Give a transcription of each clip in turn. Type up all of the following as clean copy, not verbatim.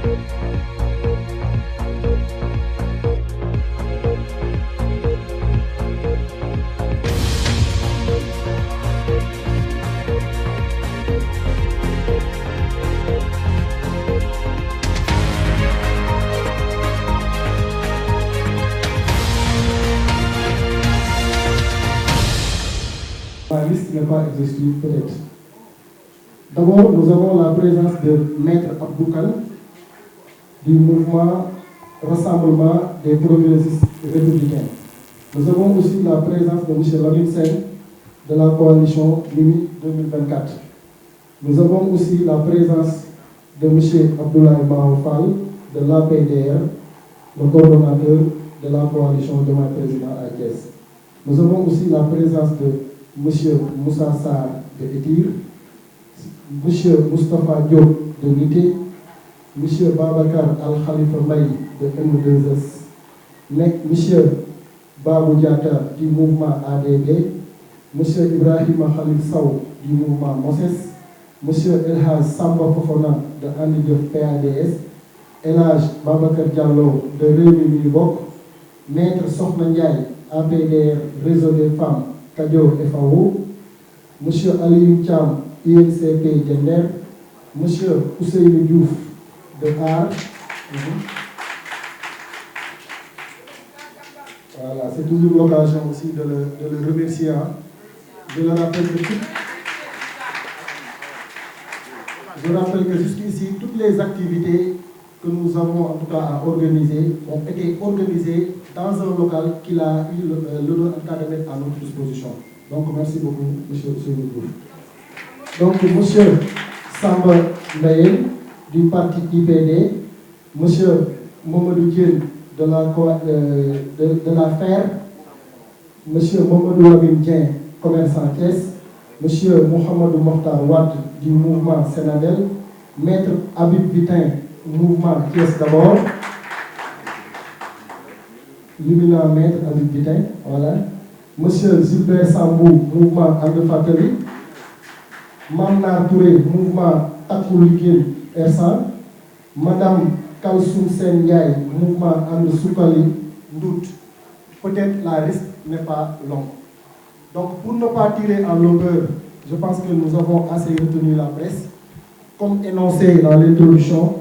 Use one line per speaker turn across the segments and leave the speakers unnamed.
La liste n'est pas exhaustive, peut-être. D'abord, nous avons la présence de Maître Abdoukan du mouvement Rassemblement des progressistes républicains. Nous avons aussi la présence de M. Lamine Sen de la coalition Mimi 2024. Nous avons aussi la présence de M. Abdoulaye Mahaufal de l'APDR, le coordonnateur de la coalition de ma président à Thiès. Nous avons aussi la présence de M. Moussa Sarr de Etir, M. Moustapha Diop de Nité, M. Babacar Al-Khalifa Mbaye de M2S, M. Babou Diatta du mouvement ADB, M. Ibrahima Khalil Sow du mouvement Moses, M. Elhaj Samba Fofana de Anidiof PADS, Elhaj Babacar Diallo de Réumi Mibok, Maître Sokhna Ndiaye, APDR, Réseau des femmes, Kadio FAO, M. Aliou Thiam, INCP Gender, M. Ousseynou Diouf de AR. Voilà, c'est toujours l'occasion aussi de le remercier. Je le rappelle que jusqu'ici, toutes les activités que nous avons en tout cas à organiser ont été organisées dans un local qu'il a eu l'honneur en tout cas de mettre à notre disposition. Donc merci beaucoup, M. Ousseynou Diouf. Donc M. Samba Mbaye du parti IPD, M. Mamadou Diène de la FER, M. Mamadou Lamine Dieng, commerçant Thiès, M. Mohamedou Mokhtar Wade du mouvement Sénadel, Maître Habib Bitin, mouvement Thiès d'abord, l'éminent Maître Habib Bitin, voilà, M. Gilbert Sambou, mouvement André Fatali, Mamnar Touré, mouvement Takou Ligil Ersan, Madame Kalsoum Sen Ndiaye, mouvement André Soukali Ndout. Peut-être la liste n'est pas longue. Donc pour ne pas tirer en longueur, je pense que nous avons assez retenu la presse. Comme énoncé dans l'introduction,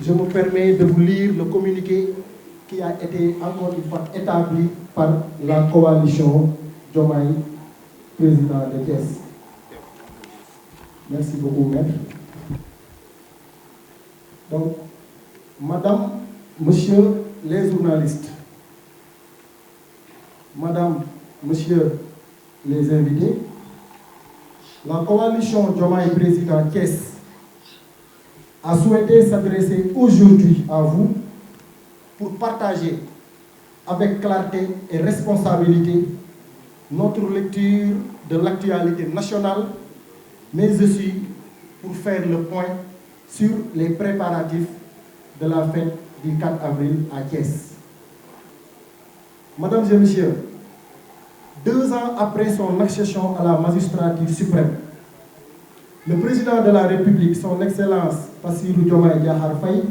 je me permets de vous lire le communiqué qui a été encore une fois établi par la coalition Diomaye, président de Thiès. Merci beaucoup, maître. Donc, madame, monsieur les journalistes, madame, monsieur les invités, la coalition Diomaye président Thiès a souhaité s'adresser aujourd'hui à vous pour partager avec clarté et responsabilité notre lecture de l'actualité nationale, mais aussi pour faire le point sur les préparatifs de la fête du 4 avril à Thiès. Mesdames et messieurs, 2 ans après son accession à la magistrature suprême, le président de la République, son Excellence Bassirou Diomaye Diakhar Faye,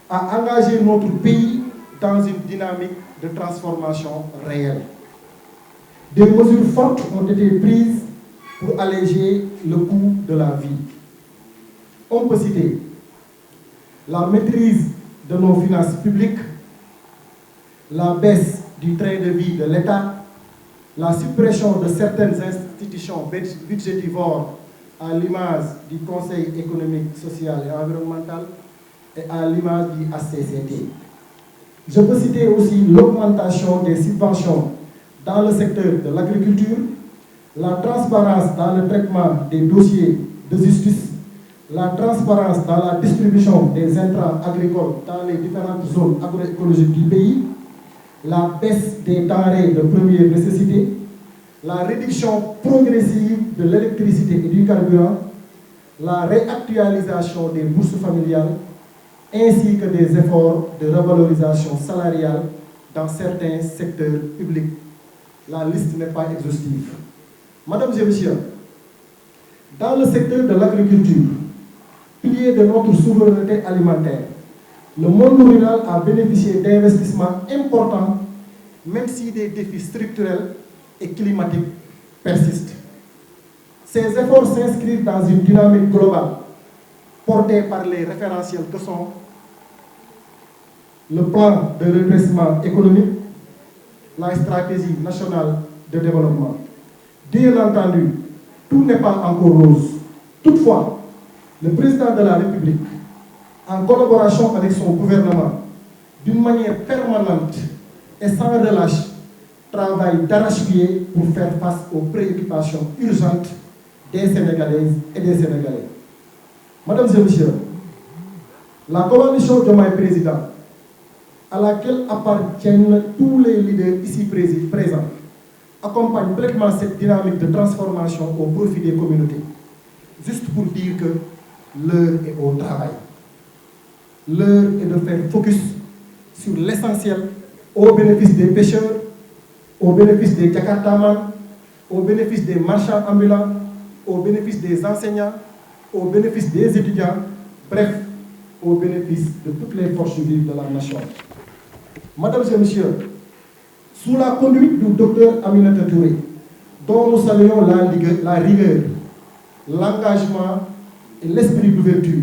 a engagé notre pays dans une dynamique de transformation réelle. Des mesures fortes ont été prises pour alléger le coût de la vie. On peut citer la maîtrise de nos finances publiques, la baisse du train de vie de l'État, la suppression de certaines institutions budgétivores à l'image du Conseil économique, social et environnemental et à l'image du HCCT. Je peux citer aussi l'augmentation des subventions dans le secteur de l'agriculture, la transparence dans le traitement des dossiers de justice, la transparence dans la distribution des intrants agricoles dans les différentes zones agroécologiques du pays, la baisse des denrées de première nécessité, la réduction progressive de l'électricité et du carburant, la réactualisation des bourses familiales, ainsi que des efforts de revalorisation salariale dans certains secteurs publics. La liste n'est pas exhaustive. Mesdames et messieurs, dans le secteur de l'agriculture, pilier de notre souveraineté alimentaire, le monde rural a bénéficié d'investissements importants, même si des défis structurels et climatiques persistent. Ces efforts s'inscrivent dans une dynamique globale portée par les référentiels que sont le plan de redressement économique, la stratégie nationale de développement. Bien entendu, tout n'est pas encore rose. Toutefois, le président de la République, en collaboration avec son gouvernement, d'une manière permanente et sans relâche, travaille d'arrache-pied pour faire face aux préoccupations urgentes des Sénégalaises et des Sénégalais. Mesdames et messieurs, la coalition Diomaye Président, à laquelle appartiennent tous les leaders ici présents, accompagne pleinement cette dynamique de transformation au profit des communautés. Juste pour dire que l'heure est au travail. L'heure est de faire focus sur l'essentiel au bénéfice des pêcheurs, au bénéfice des Jakartamans, au bénéfice des marchands ambulants, au bénéfice des enseignants, au bénéfice des étudiants, bref, au bénéfice de toutes les forces vives de la nation. Mesdames et messieurs, sous la conduite du docteur Aminata Touré, dont nous saluons la rigueur, l'engagement et l'esprit d'ouverture,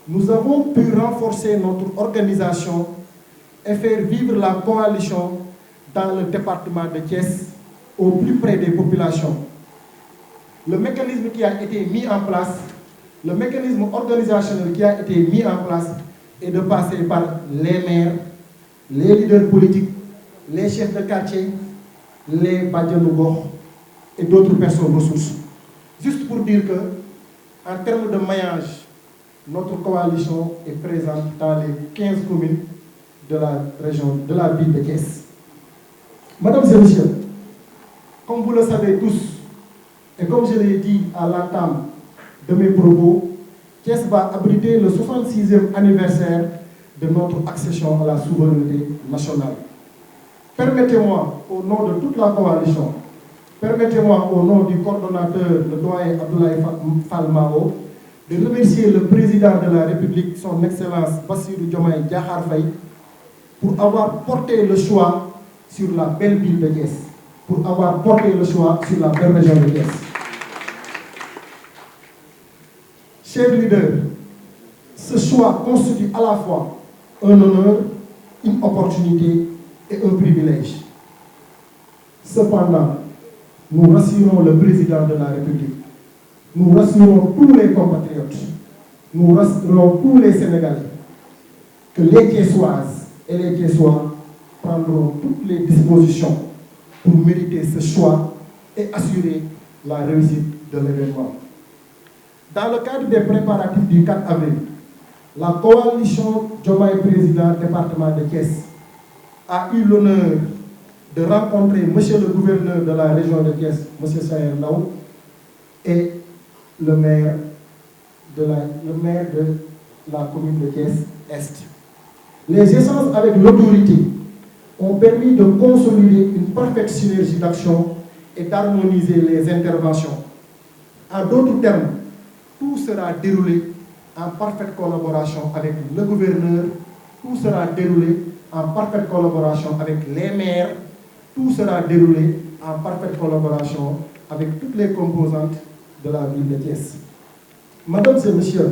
nous avons pu renforcer notre organisation et faire vivre la coalition dans le département de Thiès au plus près des populations. Le mécanisme qui a été mis en place, le mécanisme organisationnel qui a été mis en place est de passer par les maires, les leaders politiques, les chefs de quartier, les Badianougor et d'autres personnes ressources. Juste pour dire que, en termes de maillage, notre coalition est présente dans les 15 communes de la région, de la ville de Thiès. Mesdames et messieurs, comme vous le savez tous, et comme je l'ai dit à l'entame de mes propos, Thiès va abriter le 66e anniversaire de notre accession à la souveraineté nationale. Permettez-moi, au nom de toute la coalition, permettez-moi, au nom du coordonnateur, le doyen Abdoulaye Fall Mao, de remercier le président de la République, son Excellence Bassirou Diomaye Diakhar Faye, pour avoir porté le choix sur la belle ville de Thiès, pour avoir porté le choix sur la belle région de Thiès. Chers leaders, ce choix constitue à la fois un honneur, une opportunité et un privilège. Cependant, nous rassurons le président de la République, nous rassurons tous les compatriotes, nous rassurons tous les Sénégalais que les Thiessoises et les Thiessois prendront toutes les dispositions pour mériter ce choix et assurer la réussite de l'événement. Dans le cadre des préparatifs du 4 avril, la coalition Diomaye Président département de Thiès a eu l'honneur de rencontrer monsieur le gouverneur de la région de Thiès, monsieur Saher Ndao, et le maire de la commune de Thiès-Est. Les échanges avec l'autorité ont permis de consolider une parfaite synergie d'action et d'harmoniser les interventions. En d'autres termes, tout sera déroulé en parfaite collaboration avec le gouverneur, tout sera déroulé en parfaite collaboration avec les maires, tout sera déroulé en parfaite collaboration avec toutes les composantes de la ville de Thiès. Mesdames et messieurs,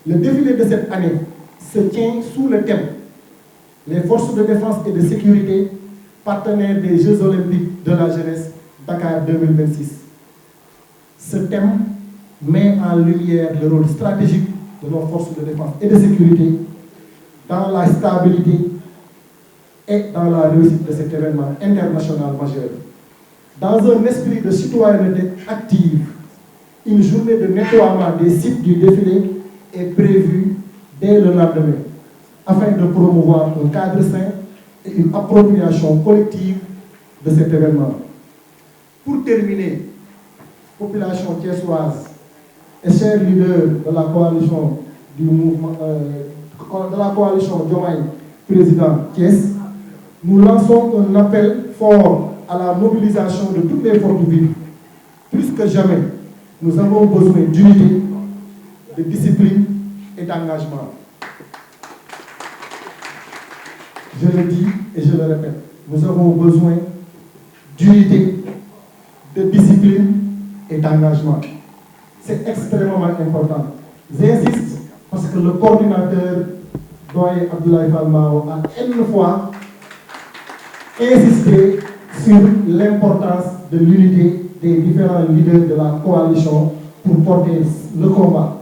le défilé de cette année se tient sous le thème « Les forces de défense et de sécurité, partenaires des Jeux olympiques de la jeunesse Dakar 2026 ». Ce thème met en lumière le rôle stratégique de nos forces de défense et de sécurité dans la stabilité et dans la réussite de cet événement international majeur. Dans un esprit de citoyenneté active, une journée de nettoiement des sites du défilé est prévue dès le lendemain, afin de promouvoir un cadre sain et une appropriation collective de cet événement. Pour terminer, population thiessoise et chers leaders de la coalition du mouvement, de la coalition Diomaye Président Thiès, nous lançons un appel fort à la mobilisation de toutes les forces vives. Plus que jamais, nous avons besoin d'unité, de discipline et d'engagement. je le dis et je le répète, nous avons besoin d'unité, de discipline et d'engagement. C'est extrêmement important. J'insiste parce que le coordinateur doyen Abdoulaye Fall Mao a une fois insisté sur l'importance de l'unité des différents leaders de la coalition pour porter le combat.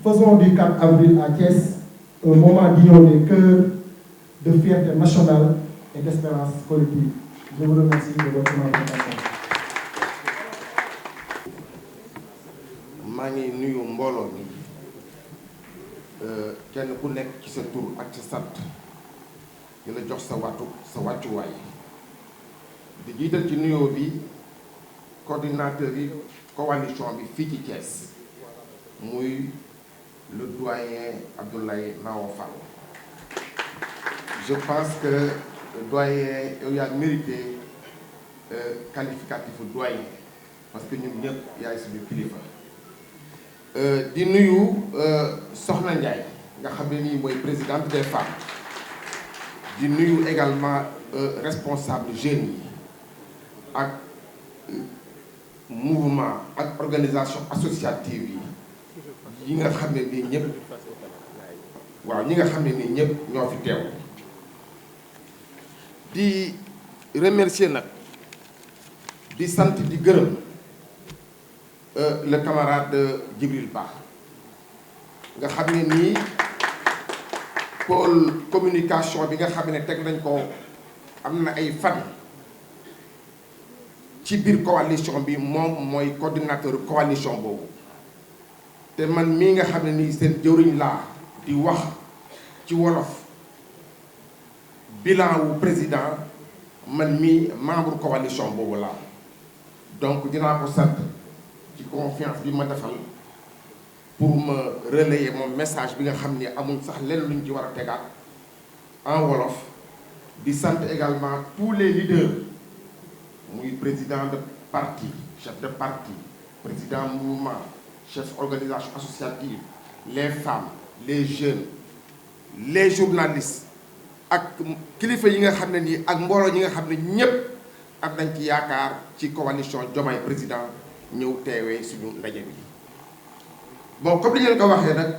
Faisons du 4 avril à Thiès un moment d'union des cœurs, de fierté nationale et d'espérance collective. Je vous remercie de votre attention.
maa ngi nuyu mbooloo mi kenn ku nekk ci sa tur ak sa sant di la jox sa wàccuwaay di jiital ci nuyoo bi coordinateur yi coalition bi fii ci Thiès muy le doyen Abdoulaye Mao Fall. Je pense que le doyen yow yaa mérité qualificatif doyen parce que ñun ñëpp yaay suñu kilifa. di nuyu Soxna Ndiaye nga xam ne nii mooy présidente des femmes di nuyu également responsable jeunes yi ak mouvement ak organisation associative yi nga xam ne nii ñëpp waaw ñi nga xam ne nii ñëpp ñoo fi teew di remercier nag di sant di gërëm le camarade Djibril Ba nga xam ne nii pôle communication bi nga xam ne teg nañ ko am na ay fan ci biir coalition bi moom mooy coordinateur coalition boobu te man mii nga xam ne nii seen jëwriñ laa di wax ci wolof bilan wu président man mii membre coalition boobu laa donc dinaa ko sant ci confiance bi ma defal pour ma relayer mon message bi nga xam ni amul sax lenn luñ ci war a tegaat en wolof di sant également tous les leaders muy président de parti chef de parti président mouvement chef organisation associative les femmes les jeunes les journalistes ak kilifa yi nga xam ne nii ak mbooloo yi nga xam ne ñépp am nañ ci yaakaar ci coalition Diomaye président ñëw teewee suñu ndaje bi bon comme li ngeen ko waxee nag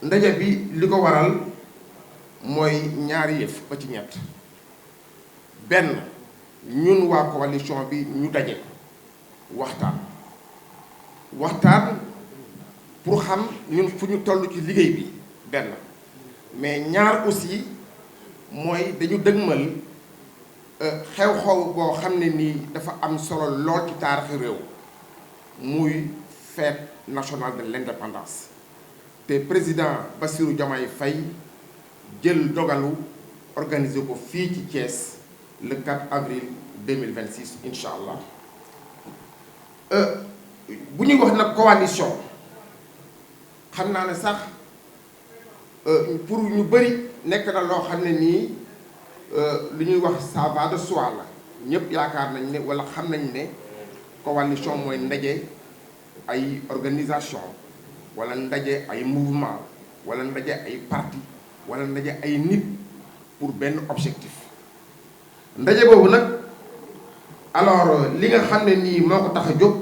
ndaje bi li ko waral mooy ñaari yëf ba ci ñett benn ñun waa coalition bi ñu daje waxtaan pour xam ñun fu ñu toll ci liggéey bi benn mais ñaar aussi mooy dañu dëgmal xew-xew boo xam ne nii dafa am solo lool ci taarixu réew muy fête nationale de l'indépendance te président Bassirou Diomaye Faye jël dogalu organiser ko fii ci Thiès le 4 avril 2026 incha allah bu ñuy wax nag coalition xam naa ne sax pour ñu bëri nekk na loo xam ne nii lu ñuy wax ça va de soi la ñëpp yaakaar nañ ne wala xam nañ ne coalition mooy ndaje ay organisation wala ndaje ay mouvement wala ndaje ay parti wala ndaje ay nit pour benn objectif ndaje boobu nag alors li nga xam ne nii moo ko tax a jóg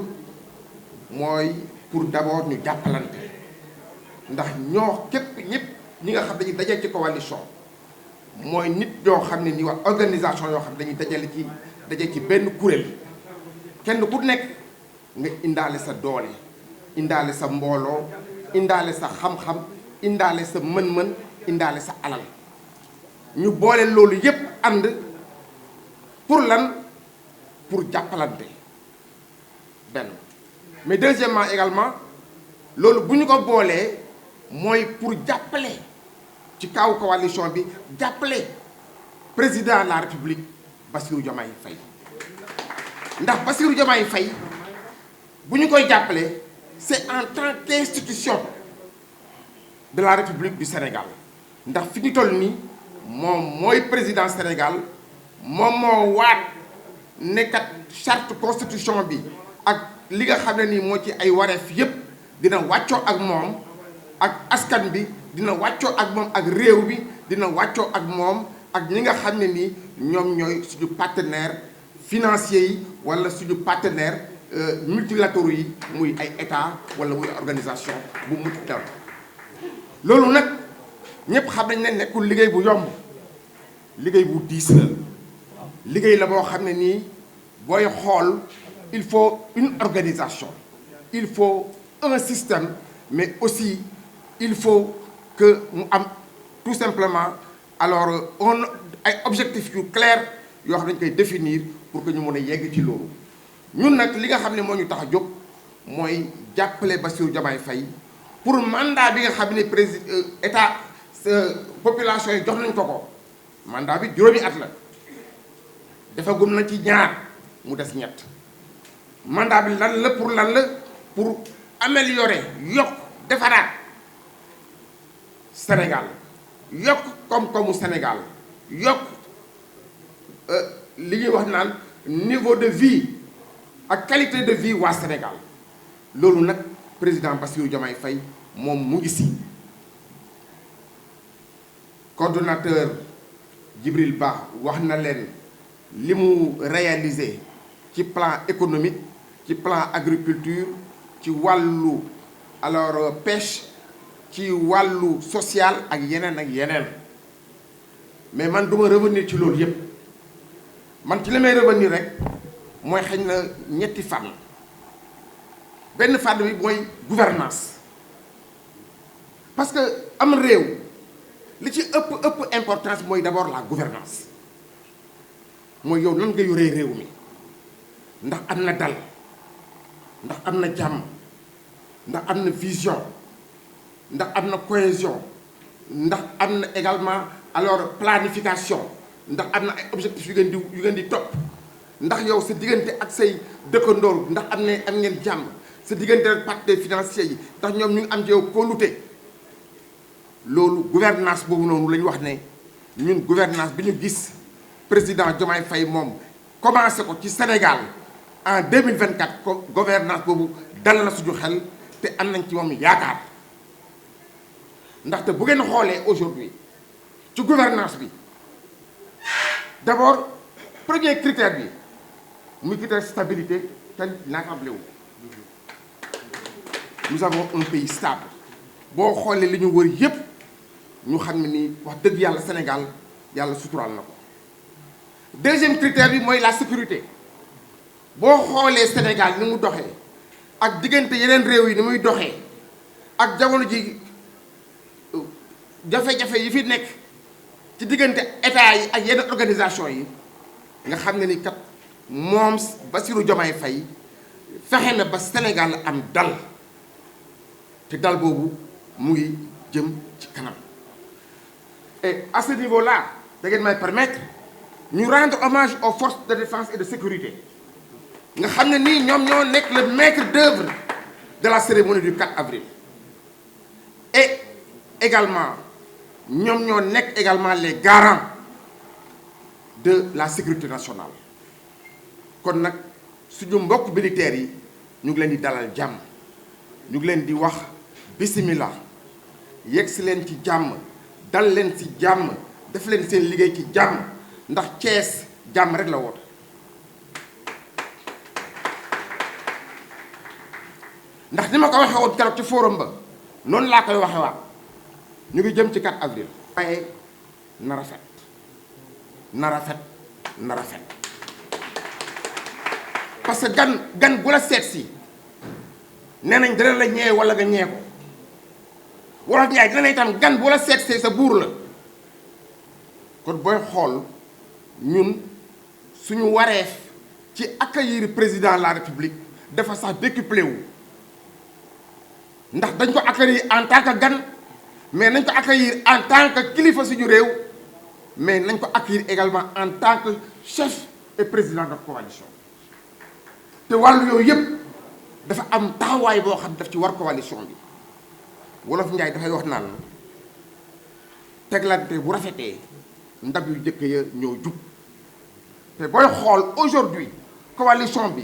mooy pour d'abord ñu jàppalante ndax ñoo képp ñëpp ñi nga xam dañuy daje ci coalition mooy nit ñoo xam ne nii wax organisation yoo xam ne dañuy daje ci benn kuréel kenn ku nekk nga indaale sa doole indaale sa mbooloo indaale sa xam-xam indaale sa mën-mën indaale sa alal ñu boole loolu yépp ànd pour lan pour jàppalante benn mais deuxièmement également loolu bu ñu ko boolee mooy pour jàppale ci kaw coalition bi jàppale président de la république Bassirou Diomaye Faye ndax Bassirou Diomaye Faye bu ñu koy jàppale c'est en tant qu'institution de la république du Sénégal ndax fi ñu toll nii moom mooy président Sénégal moom moo waat nekkat charte constitution bi ak li nga xam ne nii moo ci ay wareef yépp dina wàccoo ak moom ak askan bi dina wàccoo ak moom ak réew bi dina wàccoo ak moom ak ñi nga xam ne nii ñoom ñooy suñu partenaire financiers yi wala suñu partenaire multilatéraux yi muy ay état wala muy organisation bu mu dal loolu nag ñëpp xam nañ ne nekkul liggéey bu yomb liggéey bu diis la liggéey la boo xam ne nii booy xool il faut une organisation il faut un système mais aussi il faut que mu am tout simplement alors on ay objectifs yu clair yoo xam ne dañ koy définir pour que ñu mën a yegg ci loolu ñun nag li nga xam ne moo ñu tax a jóg mooy jàppale Bassirou Diomaye Faye pour mandat bi nga xam ne président état population yi jox nañ ko mandat bi juróomi at la defagum na ci ñaar mu des ñett mandat bi lan la pour améliorer yokk defaraat Sénégal yokk koom-koomu Sénégal yokk li ñuy wax naan niveau de vie ak qualité de vie waa Sénégal loolu nag président Bassirou Diomaye Faye moom mu ngi si coordonnateur Djibril Ba wax na leen li mu réalisé ci plan économique ci plan agriculture ci wàllu alors pêche ci wàllu social ak yeneen mais man duma revenir ci loolu yépp man ci li may revenir rek mooy xëy na ñetti fànn benn fànn bi mooy gouvernance parce que am réew li ci ëpp importance mooy d'abord la gouvernance mooy yow nan nga yoree réew mi ndax am na dal ndax am na jàmm ndax am na vision ndax am na cohésion ndax am na également alors planification ndax am na ay objectifs yu ngeen di topp ndax yow sa diggante ak say dëkkandoor ndax am ngeen jàmm sa diggante ak partenaires financiers yi ndax ñoom ñu ngi am ci yow kóolute loolu gouvernance boobu noonu la ñu wax ne ñun gouvernance bi ñu gis président Diomaye Faye moom commencé ko ci Sénégal en 2024 ko gouvernance boobu dal na suñu xel te am nañ ci moom yaakaar ndaxte bu ngeen xoolee aujourd'hui ci gouvernance bi d'abord premier critère bi muy critère stabilité kenn naatable wu nous avons un pays stable boo xoolee li ñu wër yépp ñu xam ne nii wax dëgg yàlla Sénégal yàlla suturaal na ko deuxième critère bi mooy la sécurité boo xoolee Sénégal ni mu doxee ak diggante yeneen réew yi ni muy doxee ak jamono ji jafe-jafe yi fi nekk ci diggante état yi ak yeneen organisation yi nga xam ne ni kat moom Bassirou Diomaye Faye fexe na ba Sénégal am dal te dal boobu mu ngi jëm ci kanam et à ce niveau-là da ngeen may permettre ñu rendre hommage aux forces de défense et de sécurité nga xam ne nii ñoom ñoo nekk le maître d'œuvre de la cérémonie du 4 avril et également ñoom ñoo nekk également les garants de la sécurité nationale kon nag suñu mbokk militaires yi ñu ngi leen di dalal jàmm ñu ngi leen di wax bismillah yegg si leen ci jàmm dal leen ci jàmm def leen seen liggéey ci jàmm ndax Thiès jàmm rek la woote ndax ni ma ko waxee woon keroog ci forum ba noonu laa koy waxee waat ñu ngi jëm ci 4 avril waaye na rafet na rafet na rafet parce que gan bu la seet si nee nañ dana la ñee wala nga ñee ko wala yaay dina ne itam gan bu la seet see sa buur la kon booy xool ñun suñu wareef ci accueillir président de la république dafa sax décuplé wu ndax dañ ko accueillir en tant que gan mais nañ ko accueillir en tant que kilifa suñu réew mais nañ ko accueillir également en tant que chef et président de coalition te wàllu yooyu yëpp dafa am taxawaay boo xam daf ci war coalition bi wolof Njaay dafay wax naan teglante bu rafetee ndab yu jëkk ya ñoo jub te booy xool aujourd'hui coalition bi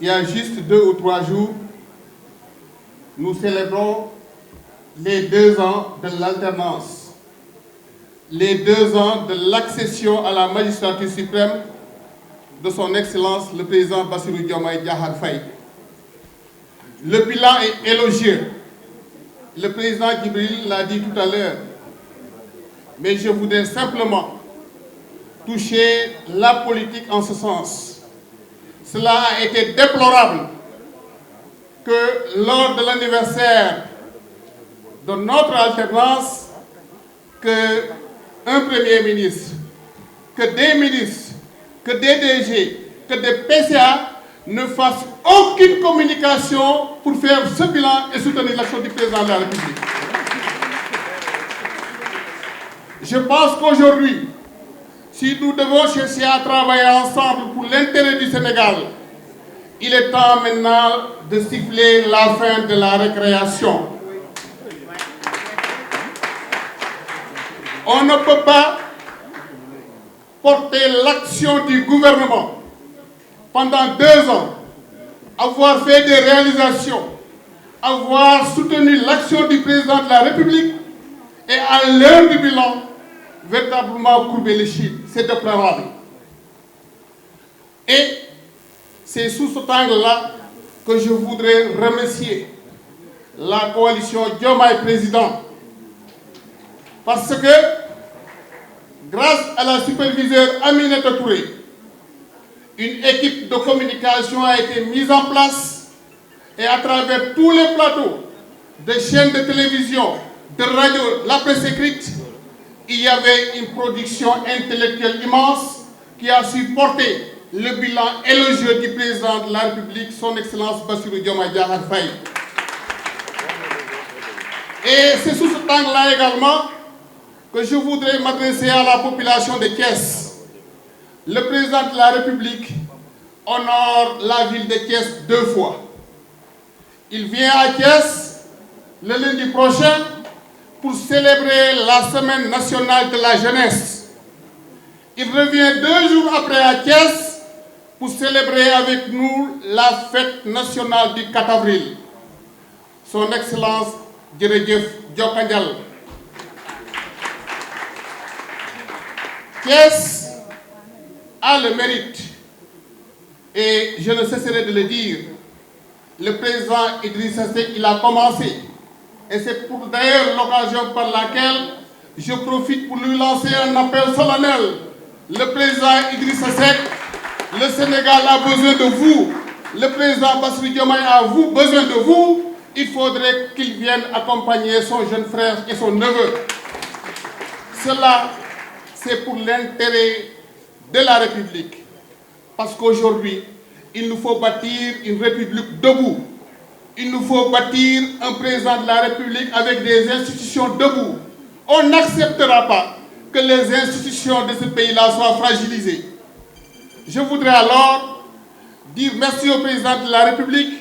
il y a juste 2 ou 3 jours, nous célébrons les 2 ans de l'alternance, les 2 ans de l'accession à la magistrature suprême de son Excellence le président Bassirou Diomaye Diakhar Faye. Le bilan est élogieux. Le président Djibril l'a dit tout à l'heure, mais je voudrais simplement toucher la politique en ce sens. Cela a été déplorable que lors de l'anniversaire de notre alternance, qu'un Premier ministre, que des ministres, que des DG, que des PCA ne fassent aucune communication pour faire ce bilan et soutenir l'action du président de la République. Je pense qu'aujourd'hui, si nous devons chercher à travailler ensemble pour l'intérêt du Sénégal, il est temps maintenant de siffler la fin de la récréation. On ne peut pas porter l'action du gouvernement pendant 2 ans, avoir fait des réalisations, avoir soutenu l'action du président de la République et à l'heure du bilan, véritablement courber les chiffres. C'est déplorable. Et c'est sous cet angle-là que je voudrais remercier la coalition Diomaye Président. Parce que, grâce à la superviseure Aminata Touré, une équipe de communication a été mise en place et à travers tous les plateaux de chaînes de télévision, de radio, la presse écrite, il y avait une production intellectuelle immense qui a su porter le bilan élogieux du président de la République, son Excellence Bassirou Diomaye Diakhar Faye. Et c'est sous cet angle-là également que je voudrais m'adresser à la population de Thiès. Le président de la République honore la ville de Thiès 2 fois. Il vient à Thiès le lundi prochain pour célébrer la semaine nationale de la jeunesse. Il revient 2 jours après à Thiès pour célébrer avec nous la fête nationale du 4 avril. Son Excellence Djeredjef Djokandjal. Thiès a le mérite, et je ne cesserai de le dire, le président Idrissa Seck, il a commencé. Et c'est pour d'ailleurs l'occasion par laquelle je profite pour lui lancer un appel solennel. Le président Idrissa Seck, le Sénégal a besoin de vous. Le président Bassirou Diomaye a besoin de vous. Il faudrait qu'il vienne accompagner son jeune frère et son neveu. Cela, c'est pour l'intérêt de la République. Parce qu'aujourd'hui, il nous faut bâtir une République debout. Il nous faut bâtir un président de la République avec des institutions debout. On n'acceptera pas que les institutions de ce pays-là soient fragilisées. Je voudrais alors dire merci au président de la République.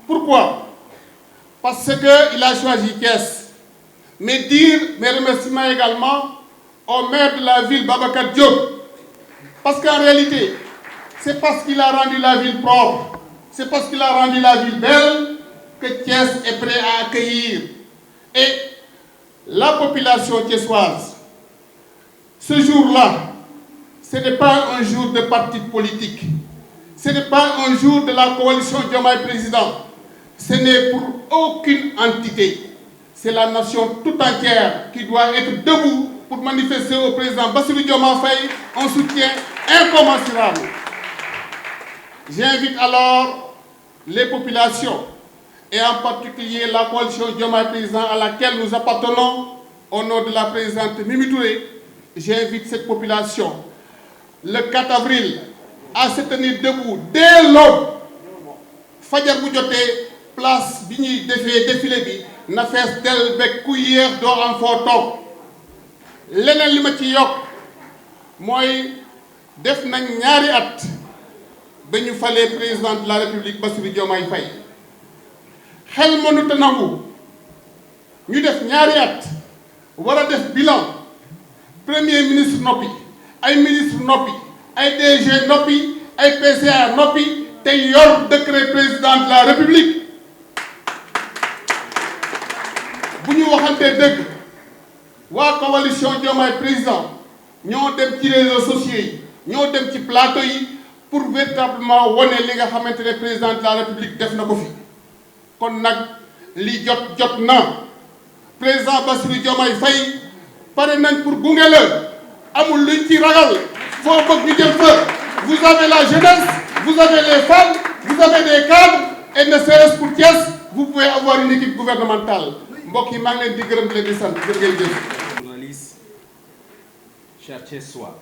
Pourquoi? Parce qu'il a choisi Thiès. Mais dire mes remerciements également au maire de la ville, Babacar Diop. Parce qu'en réalité, c'est parce qu'il a rendu la ville propre, c'est parce qu'il a rendu la ville belle que Thiès est prêt à accueillir. Et la population thiessoise, ce jour-là, ce n'est pas un jour de parti politique, ce n'est pas un jour de la coalition Diomaye Président, ce n'est pour aucune entité. C'est la nation tout entière qui doit être debout pour manifester au président Bassirou Diomaye Faye un soutien incommensurable. J'invite alors les populations, et en particulier la coalition Diomaye Président à laquelle nous appartenons, au nom de la présidente Mimi Touré, j'invite cette population, le 4 avril, à se tenir debout dès l'aube. Fajar bu jotee place bi ñuy defee défilé bi na fees del bek ku yéex doo am foo toog. Leneen li ma ci yokk mooy def nañ ñaari at ba ñu falee président de la République Bassirou Diomaye Faye. Xel mënut a nangu ñu def ñaari at war a def bilan, premier ministre noppi, ay ministre noppi, ay DG noppi, ay PCA noppi, te te yor décret président de la République bu ñu waxantee dëgg waa coalition Diomaye président ñoo dem ci réseaux sociaux yi ñoo dem ci plateau yi pour véritablement wane li nga xamante ne président de la République def na ko fi kon nag li jot na président Bassirou Diomaye Faye pare nañ pour gunge la amul luñ ci ragal foo bëgg ñu jëm fa. Vous avez la jeunesse, vous avez les femmes, vous avez des cadres et ne serait-ce pour Thiès vous pouvez avoir une équipe gouvernementale mbokk yi maa ngi leen di gërëm di leen di sant jërë ngeen jëf.
Journaliste cher Thiessois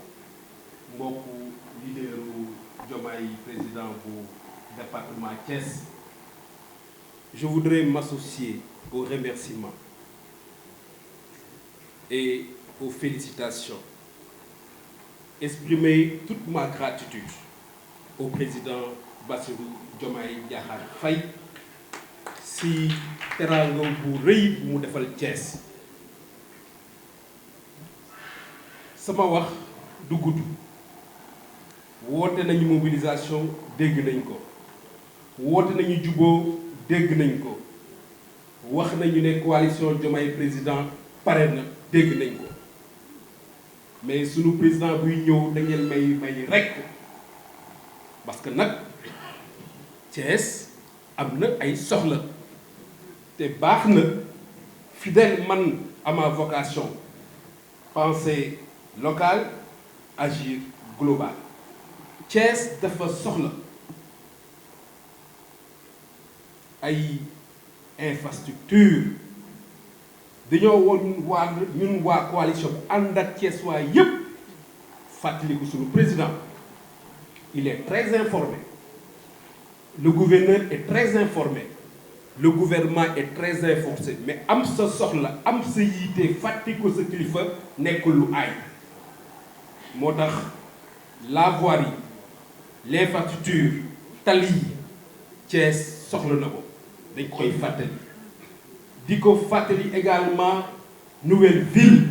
mbokku leaderu Diomaye président bu département Thiès, je voudrais m'associer aux remerciements et aux félicitations, exprimer toute ma gratitude au président Bassirou Diomaye Diakhar Faye si teraanga bu rëy bu mu defal Thiès. sama wax du gudd woote nañu mobilisation dégg nañ ko woote nañu juboo dégg nañ ko wax nañu ne coalition Diomaye président pare na dégg nañ ko mais sunu président buy ñëw da ngeen may rekk parce que nag Thiès am na ay soxla te baax na fidèle man à ma vocation penser local agir global. Thiès dafa soxla ay infrastructure dañoo woon ñun waa coalition bi ànd ak Thiès waa yépp fàttaliku suñu président il est très informé, le gouverneur est très informé, le gouvernement est très informé, mais am sa soxla am sa yiite fàttaliku sa kilifa nekkul lu aay moo tax la voirie l'infrastructure tali yi Thiès soxla na ko dañ koy fàttali di ko fàttali également nouvelle ville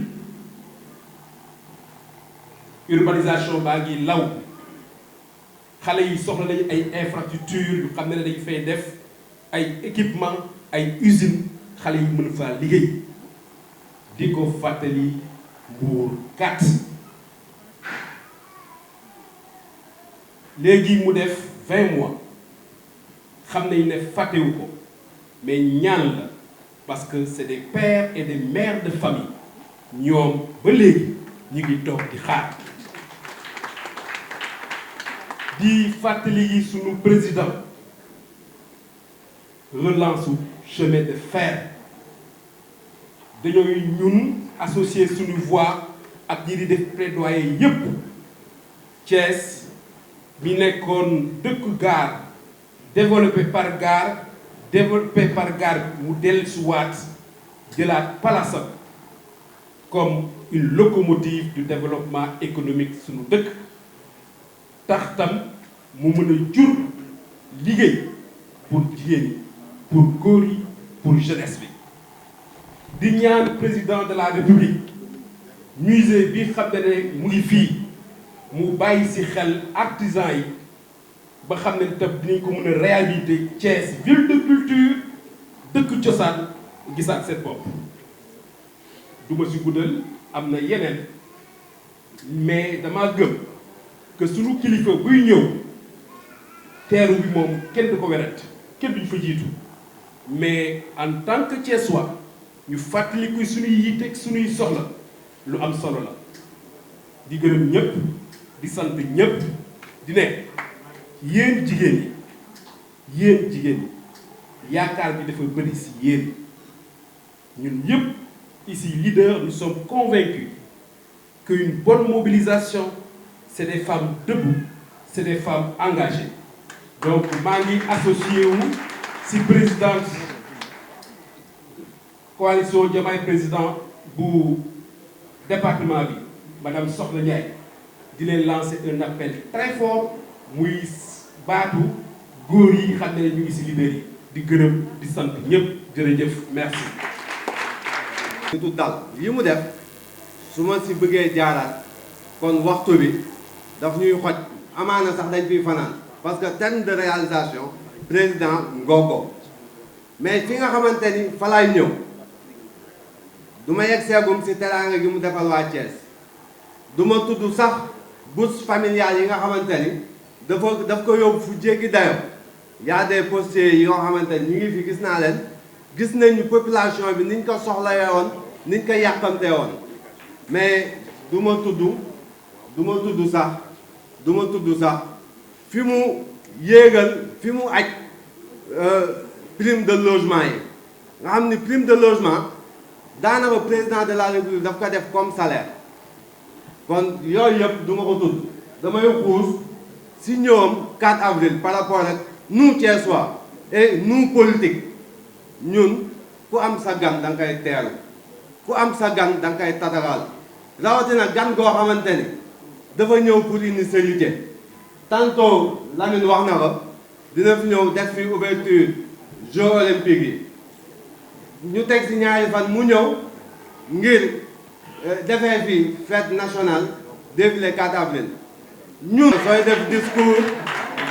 urbanisation baa ngi law xale yi soxla nañu ay infrastructure yu xam ne dañ fay def ay équipement ay usine xale yi mën faa liggéey di ko fàttali Mbour 4 léegi mu def 20 mois xam nañ ne fàttewu ko mais ñaan la parce que c'est des pères et des mères de famille ñoom ba léegi ñu ngi toog di xaar di fàttali yi sunu président relance chemin de fer dañooy ñun associé suñu voix ak ñi di def plaidoyer yépp Thiès bi nekkoon dëkku gare développé par gare mu dellusiwaat jëlaat palasam comme une locomotive du développement économique suñu dëkk tax tam mu mën a jur liggéey pour jigéen ñi pour góor yi pour jeunesse bi di ñaan président de la république musée bi xam ne mu ngi fii mu bàyyi ci xel artisan yi ba xam ne tam dinañ ko mën a réhabiliter Thiès ville de culture dëkk cosaan gisaat seen bopp duma ci guddal am na yeneen mais dama gëm que sunu kilifa buy ñëw teeru bi moom kenn du ko weret kenn duñ fa jiitu mais en tant que Thiessois ñu fàttaliku suñuy yitte ak suñuy soxla lu am solo la di gërëm ñëpp di sant ñëpp di ne yéen jigéen ñi yaakaar bi dafa bëri ci yéen ñun ñëpp ici leaders nous sommes convaincus qu'une bonne mobilisation c'est des femmes debout, c'est des femmes engagées. Donc maa ngi associé wu ci présidente coalition Diomaye président bu département bi madame Sokhna Ndiaye di leen lancer un appel très fort muy baatu góor yi xam ne ñu ngi ci leader yi di gërëm di sant ñëpp jërëjëf merci.
du dal yi mu def su ma ci bëggee jaaraat kon waxtu bi daf ñuy xoj amaana sax dañ fiy fanaan parce que terme de réalisation président Ngogo mais fi nga xamante ni fa laay ñëw du ma yegg seegum si teraanga gi mu defal waa Thiès du ma tudd sax bourse familiale yi nga xamante ni daf ko yóbbu fu jéggi dayo y a des postiers yi nga xamante ni ñu ngi fi gis naa leen gis nañu population bi niñ ko soxlawee woon niñ ko yàqamtee woon mais du ma tudd sax fi mu yéegal fi mu aj prime de logement yi nga xam ni prime de logement daanaka président de la république daf ko def comme salaire kon yooyu yëpp du ma ko tudd damay xuus si ñoom 4 avril par rapport ak nous Thiessois et nous politique ñun ku am sa gan da nga koy teeru ku am sa gan da nga koy tatagal rawatina gan goo xamante ni dafa ñëw pour une célébrité tantôt Lamine wax na ko dina fi ñëw def fi ouverture Jeux olympiques yi ñu teg si ñaari fan mu ñëw ngir defee fi fête nationale défilé 4 avril ñun sooy def discours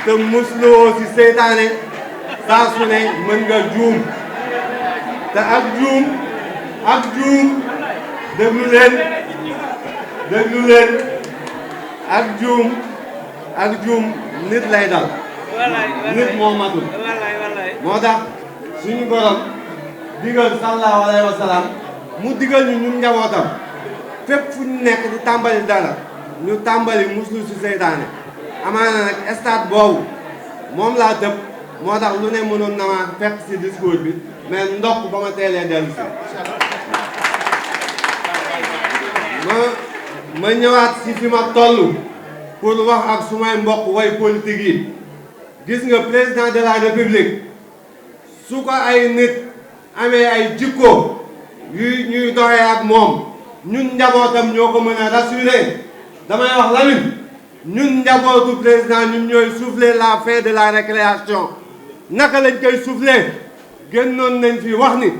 te musloo si seytaane saa su ne mën nga juum te ak juum déglu leen ak juum nit lay dal nit moo matul moo tax suñu borom digal sallallahu alayhi wa sallam mu digal ñu ñun njabootam fépp fu ñu nekk di tàmbali dara ñu tàmbali muslu si seytaane amaana nag stade boobu moom laa tëb moo tax lu ne mënoon na ma fekk si discours bi mais ndokk ba ma teelee dellu si ma ñëwaat si fi ma toll pour wax ak sumay mbokk way politique yi gis nga président de la république su ko ay nit amee ay jikko ñuy doxee ak moom ñun njabootam ñoo ko mën a rassurer damay wax Lamine ñun njabootu président ñun ñooy souffler la fin de la récréation naka lañ koy souffler génnoon nañ fi wax ni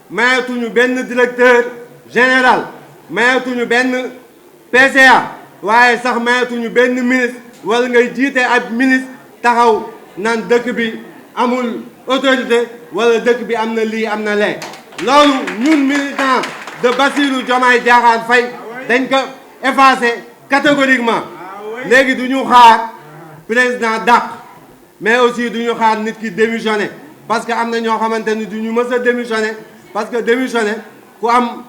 mayatuñu benn directeur général mayatuñu benn PCA waaye sax mayatuñu benn ministre wala ngay jiite ab ministre taxaw naan dëkk bi amul autorité wala dëkk bi am na lii am na lee loolu ñun militant de Bassirou Diomaye Diakhar Faye dañ ko effacé catégoriquement léegi du ñu xaar président dàq mais aussi du ñu xaar nit ki démissionné parce que am na ñoo xamante ni du ñu mës a démissionné parce que démissionné ku am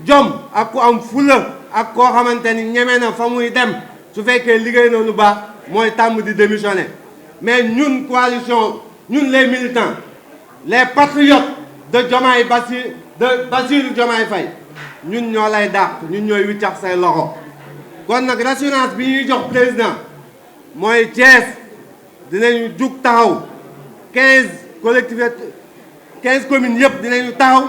jom ak ku am fula ak koo xamante ni ñeme na fa muy dem su fekkee liggéey na lu baax mooy tàmm di démissionné mais ñun coalition ñun les militants les patriotes de Diomaye Bassirou Diomaye Faye ñun ñoo lay dàq ñun ñooy wiccax say loxo kon nag rassurance bi ñuy jox président mooy Thiès dinañu jug taxaw 15 collectivités 15 communes yëpp dinañu taxaw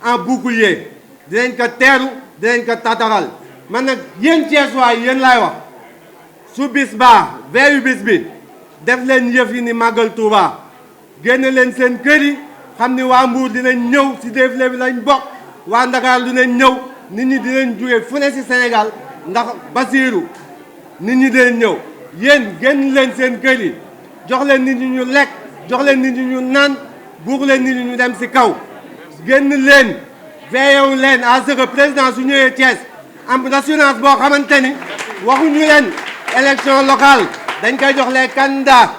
en bouclier dinañ ko teeru dinañ ko tataral man nag yéen Thiès waay yéen laay wax su bis baa veillu bis bi def leen yëf yi ni màggal Touba génn leen seen kër yi xam ni waa Mbour dinañ ñëw si défilé bi lañ bokk waa Ndakaar dinañ ñëw nit ñi dinañ jóge fu ne si Sénégal ndax Bassirou nit ñi dinañ ñëw yéen génn leen seen kër yi jox leen nit ñi ñu lekk jox leen nit ñi ñu naan buux leen nit ñi ñu dem si kaw génn leen veillewu leen à ce que président su ñëwee Thiès am assurance boo xamante ni waxuñu leen élection locale dañ koy jox les candidats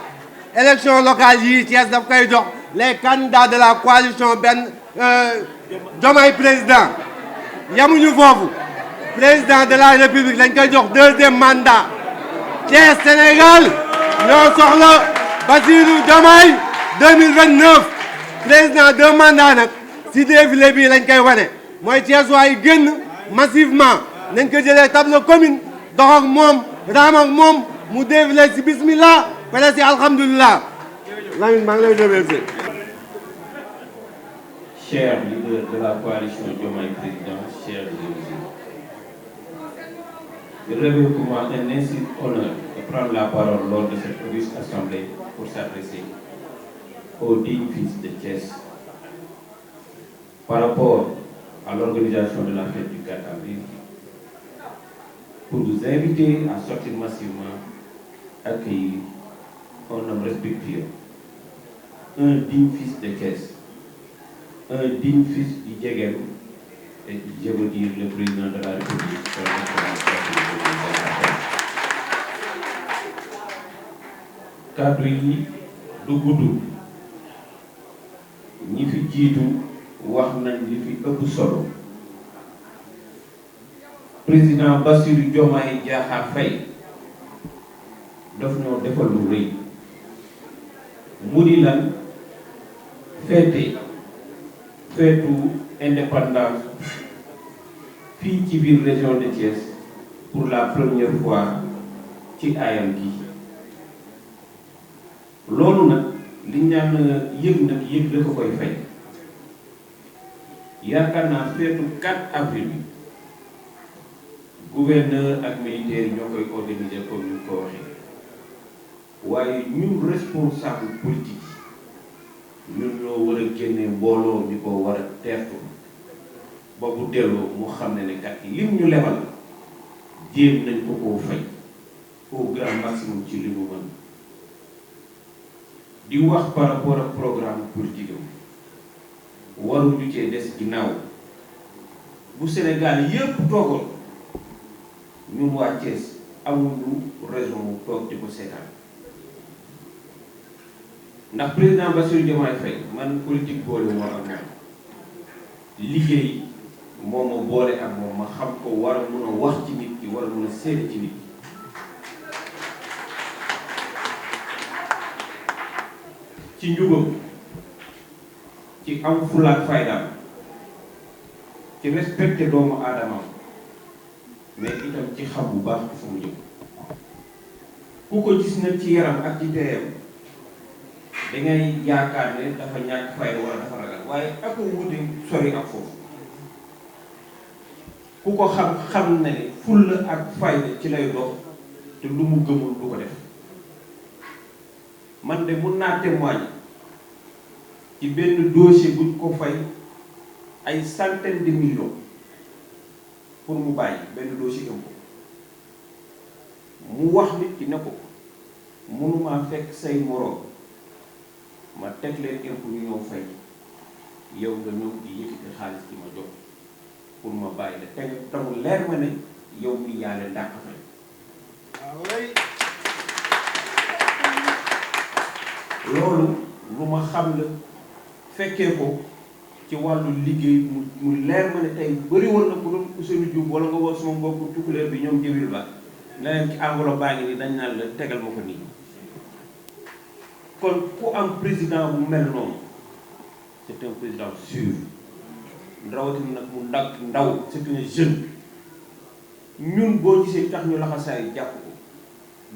élection locale yii Thiès daf koy jox les candidats de la coalition benn Diomaye président yamuñu foofu président de la république lañ koy jox 2e mandat Thiès Sénégal ñoo soxla Bassirou Diomaye 2029 président 2 mandats nag si défilé bi lañ koy wane mooy Thiès waay génn massivement nañ ko jëlee tableau commune dox ak moom raam ak moom mu défilé si bismillah pare si alhamdulilah Lamine maa ngi lay remercier.
Chers leaders de la coalition Diomaye Président, chers invités, il revêt pour moi un insigne honneur de prendre la parole lors de cette auguste assemblée pour s'adresser aux dignes fils de Thiès par rapport à l'organisation de la fête du 4 avril pour vous inviter à sortir massivement accueillir un homme respectueux, un digne fils de Thiès, un digne fils du Djegem, et je veux dire le président de la République, son excellence kaddu yi du gudd ñi fi jiitu wax nañ li fi ëpp solo. Président Bassirou Diomaye Diakhar Faye daf ñoo defal lu rëy mu di lan feetu indépendance fii ci biir région de Thiès pour la première fois ci ayam gi. loolu nag li ñaan yëg nag yëg la ko koy fay. yaakaar naa feetu 4 avril bi gouverneur ak militaire yi ñoo koy organiser comme ni ko waxee waaye ñun responsable politique ñun ñoo war a génne mbooloo mi ko war a teertu ba bu delloo mu xam ne kat lim ñu lebal jéem nañ ko koo fay au grand maximum ci li mu mën di wax par rapport ak programme politique am waruñu cee des ginnaaw. bu Sénégal yépp toogoon ñun waa Thiès amuñu raison mu toog di ko seetaan ndax président Bassirou Diomaye Faye man politique boole moo ak moom liggéey moo ma boole ak moom ma xam ko war a mun a wax ci nit ki war a mun a seede ci nit ki ci njubam ci am fulaak faydaam ci respecté doomu aadama mais itam ci xam bu baax fu mu jëm ku ko gis nag ci yaram ak ci teeyam dangay yaakaar ne dafa ñàkk fayda wala dafa ragal waaye ak wuute sori ak foofu ku ko xam na ne fulla ak fayda ci lay dox te lu mu gëmul du ko def man de mun naa témoigner ci benn dossier buñ ko fay ay centaines de millions pour mu bàyyi benn dossier am ko mu wax nit ki ne ko mënumaa fekk say moroom ma teg leen impôt ñu ñëw fay yow nga ñëw di yëkkati xaalis ci ma jox pour ma bàyyi la te tamul leer ma ne yow mi yaa leen dàq fay loolu lu ma xam la fekkee ko ci wàllu liggéey mu leer ma ne tey bëri woon na ko doon Ousseynou Diouf wala nga woo sama mbokku tukkuleer bi ñoom Jibril Ba na leen ci enveloppe baa ngi nii dañ naan la tegal ma ko nii kon ku am président bu mel noonu c'est un président sûr rawatina nag mu ndaw c'est un jeune ñun boo gisee tax ñu laxasaay jàpp ko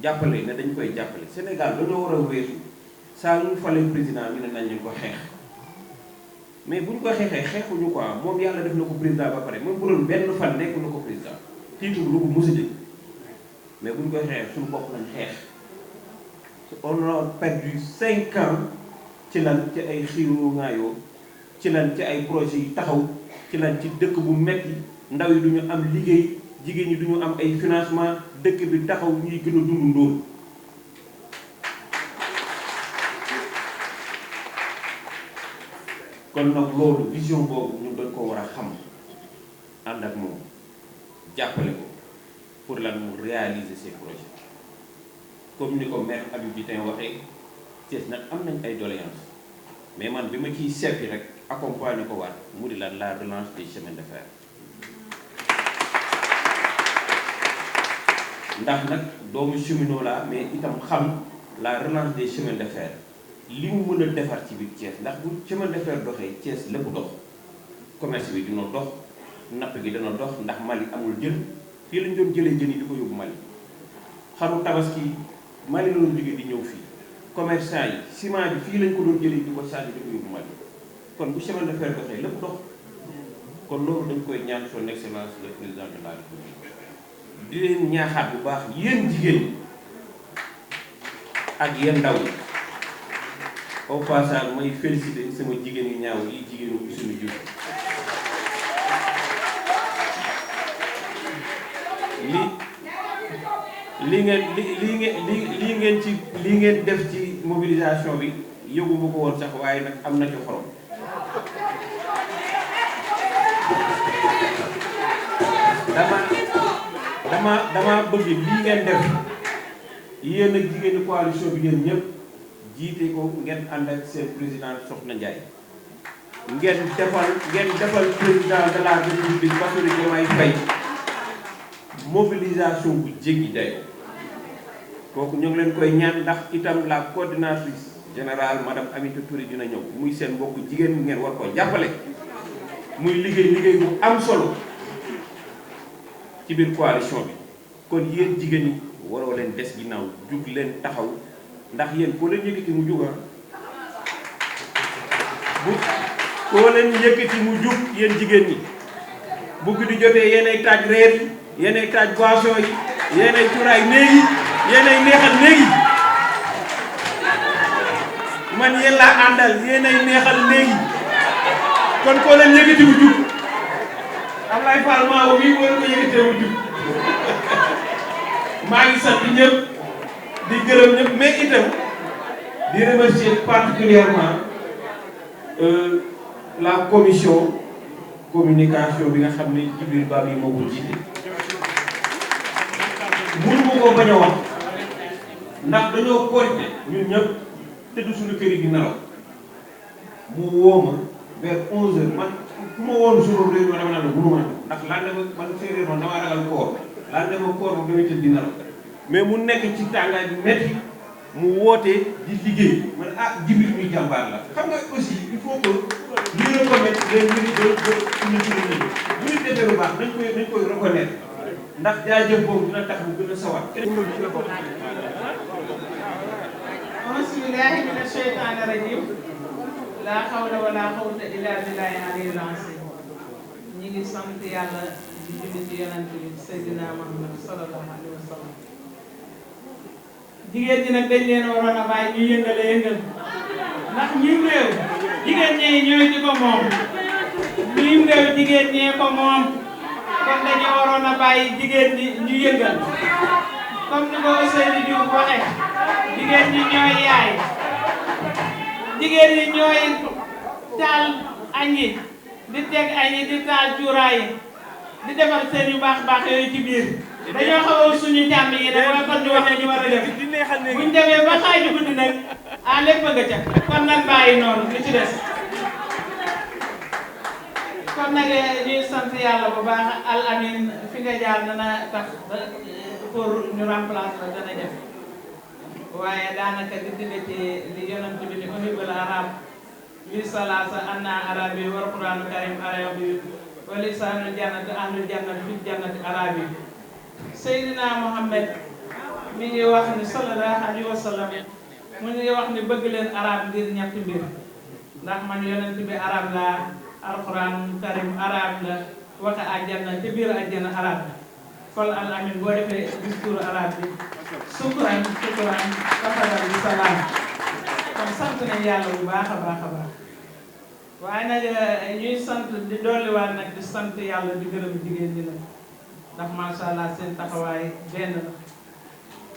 jàppale ne dañ koy jàppale Sénégal dañoo war a weesu saa ñu falee président ñu ne nañ leen ko xeex mais bu ñu ko xeexee xeexuñu quoi moom yàlla def na ko président ba pare même bu doon benn fan nekk na ko président tiitu lu ko mos a jël mais bu ñu koy xeex suñu bopp lañ xeex on a perdu 5 ans ci lan ci ay xiiroo ngaayoo ci lan ci ay projets yu taxaw ci lan ci dëkk bu metti ndaw yi du ñu am liggéey jigéen ñi du ñu am ay financement dëkk bi taxaw ñuy gën a dund ndóol kon nag loolu vision boobu ñu dañ ko war a xam ànd ak moom jàppale ko pour lan mu réaliser ces projets comme ni ko maire Habib Dieng waxee Thiès nag am nañ ay doléances mais man bi ma ciy seppi rek accompagner ko waat mu di lan la relance des chemins de fer ndax nag doomu cheminot la mais itam xam la relance des chemins de fer li mu mën a defar ci biir Thiès ndax bu chemin de fer doxee Thiès lépp dox commerce bi dina dox napp gi dana dox ndax Mali amul jën fii lañ doon jëlee jën yi di ko yóbbu Mali xaru tabaski Mali la doon jógee di ñëw fii commerçant yi ciment bi fii lañ ko doon jëlee di ko sànni di ko yóbbu Mali kon bu chemin de fer doxee lépp dox kon loolu dañ koy ñaan son excellence le président de la République di leen ñaaxaat bu baax yéen jigéen ak yéen ndaw yi au passage may féliciter sama jigéen yu ñaaw yi jigéenu Ousseynou Diouf li ngeen def ci mobilisation bi yëguma ko woon sax waaye nag am na ci xorom dama bëgg lii ngeen def yéen ak jigéenu coalition bi yéen ñëpp jiite ko ngeen ànd ak seen président Soxna Ndiaye ngeen defal président de la République Bassirou Diomaye Faye mobilisation bu jéggi day kooku ñu ngi leen koy ñaan ndax itam la coordinatrice générale madame Aminata Touré dina ñëw muy seen mbokk jigéen ngeen war ko jàppale muy liggéey bu am solo ci biir coalition bi kon yéen jigéen ñi waroo leen des ginnaaw jug leen taxaw ndax yéen koo leen yëkkati mu juga koo leen yëkkati mu jug yéen jigéen ñi bu guddi jotee yéenay taaj reer yi yéenay taaj boisson yi yéenay cuuraay néeg yi yéenay neexal néeg yi man yéen laa àndal yéenay neexal néeg yi kon koo leen yëkkati mu jug Ablaye Fall Maodo mii war ko yëkkatee mu jug maa ngi sant ñëpp di gërëm ñëpp mais itam di remercier particulièrement la commission communication bi nga xam ne Djibril Ba bi moo ko jiite mënu ma koo bañ a wax ndax dañoo korite ñun ñëpp tëdd suñu kër yi di nelaw mu woo ma vers 11h man fu ma woon jour réew ma dama naan la mënuma ndax man séeréer man damaa ragal koor koor moom damay tëdd di nelaw mais mu nekk ci tàngaay bi metti mu woote di liggéey man Djibril muy jàmbaar la xam nga aussi il faut que ñu reconnaître les mérites de suñu liggéey bu ñu defee lu baax nañ koy reconnaître ndax jaajëf boobu dina tax mu gën a sawar.
bismillahi mina shaytaani rajim laa hawla wala quwwata illa billahi aliyyil azim ñi ngi sant yàlla di julli ci yonent bi Seydina Muhammad sallallahu alayhi wa sallam jigéen ñi nag dañ leen waroon a bàyyi ñu yëngale yëngal ndax ñim réew jigéen ñee ñooy di ko moom ñim réew jigéen ñee ko moom kon dañu waroon a bàyyi jigéen ñi ñu yëngal comme ni ko Ousseynou Diouf waxe jigéen ñi ñooy yaay jigéen ñi ñooy taal añ yi di teg añ yi di taal cuuraay yi di defar seen yu baax baax yooyu ci biir dañoo xaw a suñu jàmm yi rek waaye kon ñu wax ne ñu war a def buñ demee ba xaaju guddi nag lépp nga ca kon nag bàyyi noonu li ci des kon nag ñuy sant yàlla bu baax al amin fi nga jaar dana tax pour ñu remplacer la dana def waaye daanaka di dina ci li yonent bi ni uhibul arab li salasa anna arabi wal qur'anu karim arabi wa lisanul jannati ahlul jannati fi jannati arabi Seydina Muhammad mi ngi wax ni sallallahu alayhi wa sallam mu ngi wax ni bëgg leen arab ngir ñetti mbir ndax man yonent bi arab la alquran karim arab la waxe àjjana te biir àjjana arab la kon al amin boo defee discours arab bi sukran tafadal bi salaam kon sant nañ yàlla bu baax a baax a baax waaye nag ñuy sant di dolliwaat nag di sant yàlla di gërëm jigéen ñi nag ndax macha allah seen taxawaay benn la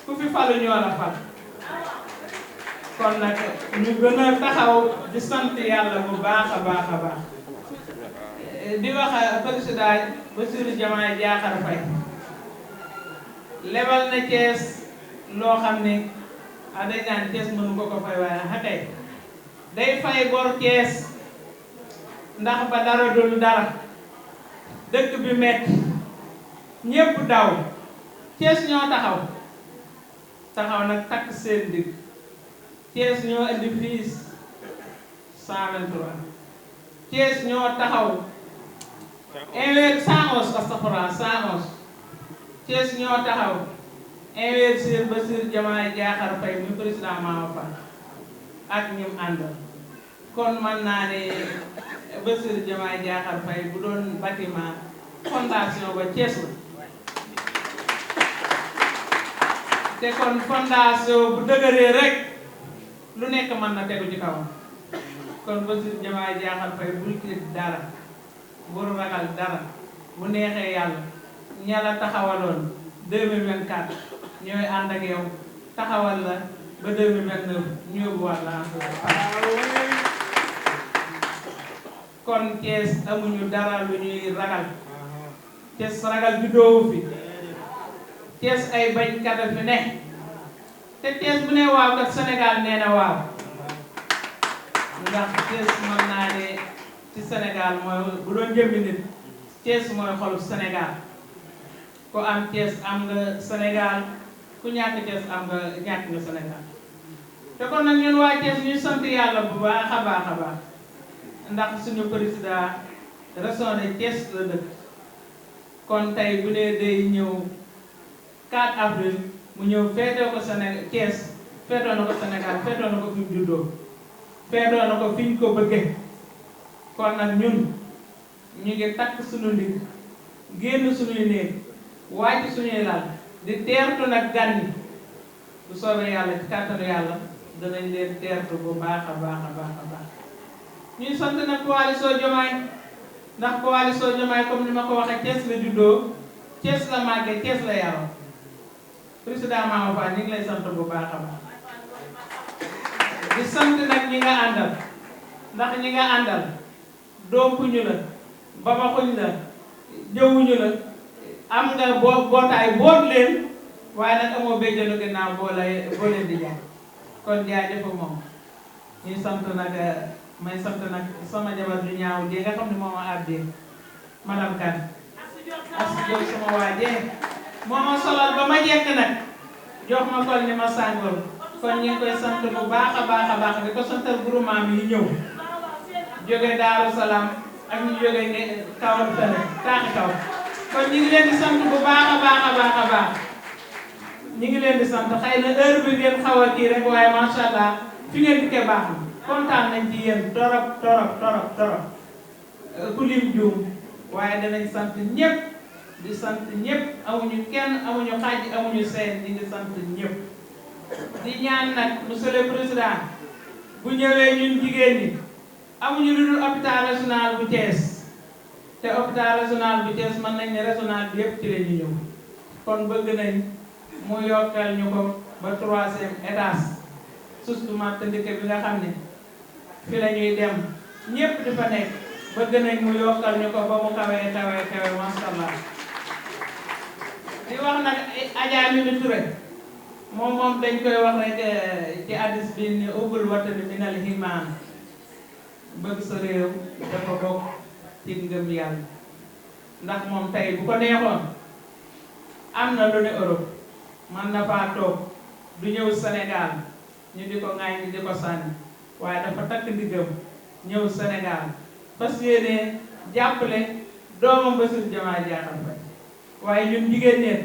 ku fi falu ñoo la fal kon nag ñu gën a taxaw di sant yàlla bu baax a baax a baax di wax président Bassirou Diomaye Diakhar Faye lebal na Thiès loo xam ne dañ naan Thiès mënu ko ko fay waaye xakay day fay bor Thiès ndax ba dara dul dara dëkk bi metti ñépp daw Thiès ñoo taxaw nag takk seen digg Thiès ñoo indi fiis 123 Thiès ñoo taxaw 111 astafurlah 111 Thiès ñoo taxaw investir Bassirou Diomaye Diakhar Faye mu président Mama Fall ak ñim àndal kon man naa ne Bassirou Diomaye Diakhar Faye bu doon bâtiment fondation ba Thiès la te kon fondation bu dëgëree rek lu nekk mën na tegu ci kawam kon Bassirou Diomaye Diakhar Faye bul tiit dara bul ragal dara bu neexee yàlla ña la taxawaloon 2024 ñooy ànd ak yow taxawal la ba 2029 ñu yóbbuwaat la kon Thiès amuñu dara lu ñuy ragal Thiès ragal juddoowu fi Thiès ay bañkat a fi ne te Thiès bu ne waaw kat Sénégal nee na waaw ndax Thiès mën naa ne ci Sénégal mooy bu doon jëmmi nit Thiès mooy xolu Sénégal ku am Thiès am nga Sénégal ku ñàkk Thiès am nga ñàkk nga Sénégal te kon nag ñun waa Thiès ñuy sant yàlla bu baax a baax a baax ndax suñu président région de Thiès la dëkk kon tey bu dee day ñëw 4 avril mu ñëw feetoo ko Sénégal Thiès feetoo na ko Sénégal feetoo na ko fi mu juddoo feetoo na ko fi ñu ko bëggee kon nag ñun ñu ngi takk suñu ndig génn suñuy néeg wàcc suñuy lal di teertu nag gan yi bu soobee yàlla ci kàttanu yàlla danañ leen teertu bu baax a baax a baax a baax ñuy sant nag coalition Diomaye ndax coalition Diomaye comme ni ma ko waxee Thiès la juddoo Thiès la màggee Thiès la yaroo président Mama Fall ñu ngi lay sant bu baax a baax di sant nag ñi nga àndal ndax ñi nga àndal dompuñu la babaxuñ la jëwuñu la am nga bootaay boot leen waaye nag amoo béjjanu ginnaaw boo leen di jaay kon jaajëf moom ñuy sant nag may sant nag sama jabar ju ñaaw ji nga xam ne moom a àddee madame Kane as jox sama waajee moo ma solal ba ma jekk nag jox ma kol ni ma sàngoor kon ñu ngi koy sant bu baax a baax a baax di ko santal groupement yi ñëw jóge Daaru Salaam ak ñu jóge ne kawar fële taaxi kaw kon ñu ngi leen di sant bu baax a baax a baax a baax ñu ngi leen di sant xëy na heure bi ngeen xaw a kii rek waaye macha allah fi ngeen dikkee baax na kontaan nañ ci yéen torop ku lim juum waaye danañ sant ñëpp di sant ñëpp amuñu kenn amuñu xaaj amuñu seen ñi ngi sant ñëpp di ñaan nag monsieur le président bu ñëwee ñun jigéen ñi amuñu lu dul hôpital régional bu Thiès te hôpital régional bu Thiès mën nañ ne régional bi yëpp ci la ñu ñëw kon bëgg nañ mu yokkal ñu ko ba 3e étage surtout Tandike bi nga xam ne fi la ñuy dem ñëpp di fa nekk bëgg nañ mu yokkal ñu ko ba mu kawee masha Allah di wax nag Adja Mimi Touré moom dañ koy wax rek ci hadis bi ni ubul watani minal himan bëgg sa réew dafa bokk ci ngëm yàlla ndax moom tey bu ko neexoon am na lu ne Europe man na faa toog du ñëw Sénégal ñu di ko ŋaay ñu di ko sànni waaye dafa takk ndiggam ñëw Sénégal fas yéene jàppale doomam Bassirou Diomaye Diakhar Faye waaye ñun jigéen ñeen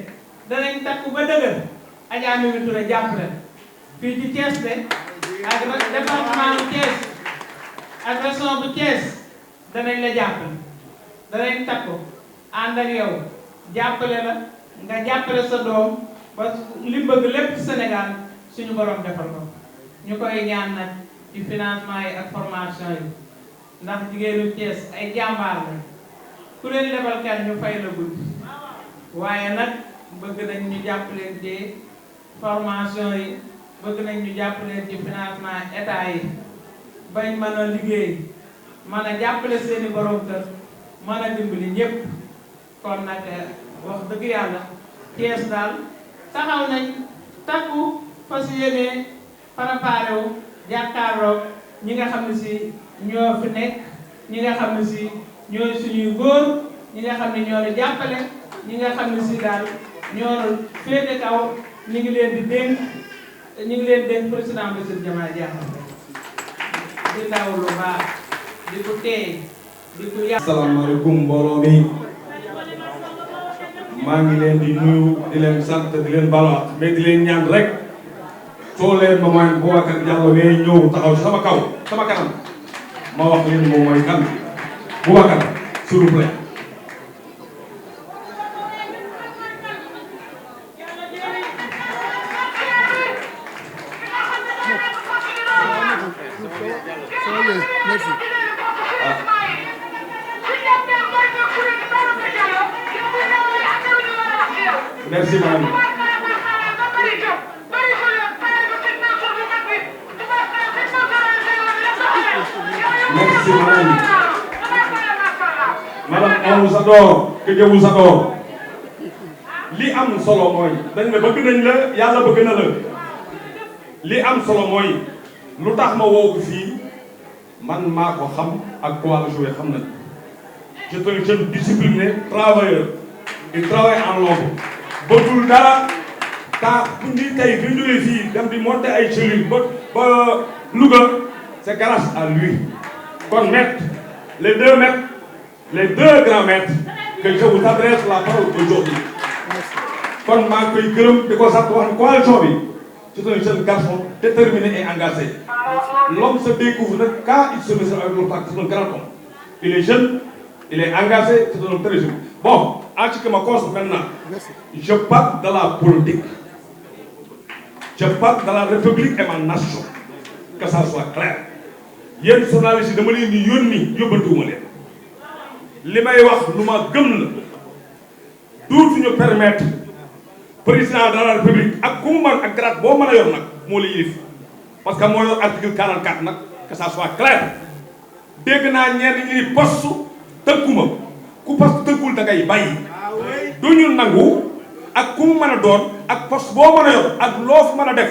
danañ takku ba dëgër Adja Mimi Touré jàppale fii ci Thiès de ak département bu Thiès ak région bu Thiès danañ la jàppale danañ takku ànd ak yow jàppale la nga jàppale sa doom ba li bëgg lépp Sénégal suñu borom defal ko ñu koy ñaan nag ci financement yi ak formation yi ndax jigéenu Thiès ay jàmbaar la ku leen lebal kan ñu fay la guddi waaye nag bëgg nañ ñu jàppaleen ci formation yi bëgg nañ ñu jàppaleen ci financement état yi bañ mën a liggéey mën a jàppale seeni borom kër mën a dimbali ñëpp kon nag wax dëgg yàlla Thiès daal taxaw nañ takku fas yéene préparé wu jàkkaarloog ñi nga xam ne si ñoo fi nekk ñi nga xam ne si ñooy suñuy góor ñi nga xam ne ñoo la jàppale ñi nga xam ne si daal ñoo féete kaw ñu ngi leen di dénk président Bassirou Diomaye Diakhar Faye di ndaw lu baax di ko teey di ko yàq.
asalaamaaleykum mbooloo mi maa ngi leen di nuyu di leen sant di leen balwaat mais di leen ñaan rek soo leen ma mooy Boubacar Diallo ngay ñëw taxaw ci sama kaw sama kanam ma wax leen moom mooy kan Boubacar s'il vous plaît. Merci madame. madame on vous adore que Dieu vous adore li am solo mooy dañ ne bëgg nañ la yàlla bëgg na la li am solo mooy lu tax ma woo ko fii man maa ko xam ak coalition yi xam nañ c'est un jeune discipliné travailleur il travaille en long bëggul dara ta bu ñu tey bi ñu jógee fii dem di monter ay cellules ba Louga c'est grâce à lui kon maître les deux grands maîtres que je vous adresse la parole aujourd'hui kon maa ngi koy gërëm di ko sant wax ne coalition bi c'est un jeune garçon déterminé et engagé l'homme se découvre nag quand il se met avec le parti c'est un grand homme il est jeune il est engagé c'est un homme très jeune bon en ce qui me concerne maintenant je parle de la politique je parle de la République et ma nation que ça soit clair yéen journalistes yi dama leen di yónni yóbbantuwuma leen li may wax lu ma gëm la duutuñu permettre président de la République ak ku mu mën ak grade boo mën a yor nag moo la yilif parce que moo yor article 44 nag que ça soit clair dégg naa ñenn ñi ni poste tënkuma ku poste tënkul da ngay bàyyi duñu nangu ak ku mu mën a doon ak poste boo mën a yor ak loo fi mën a def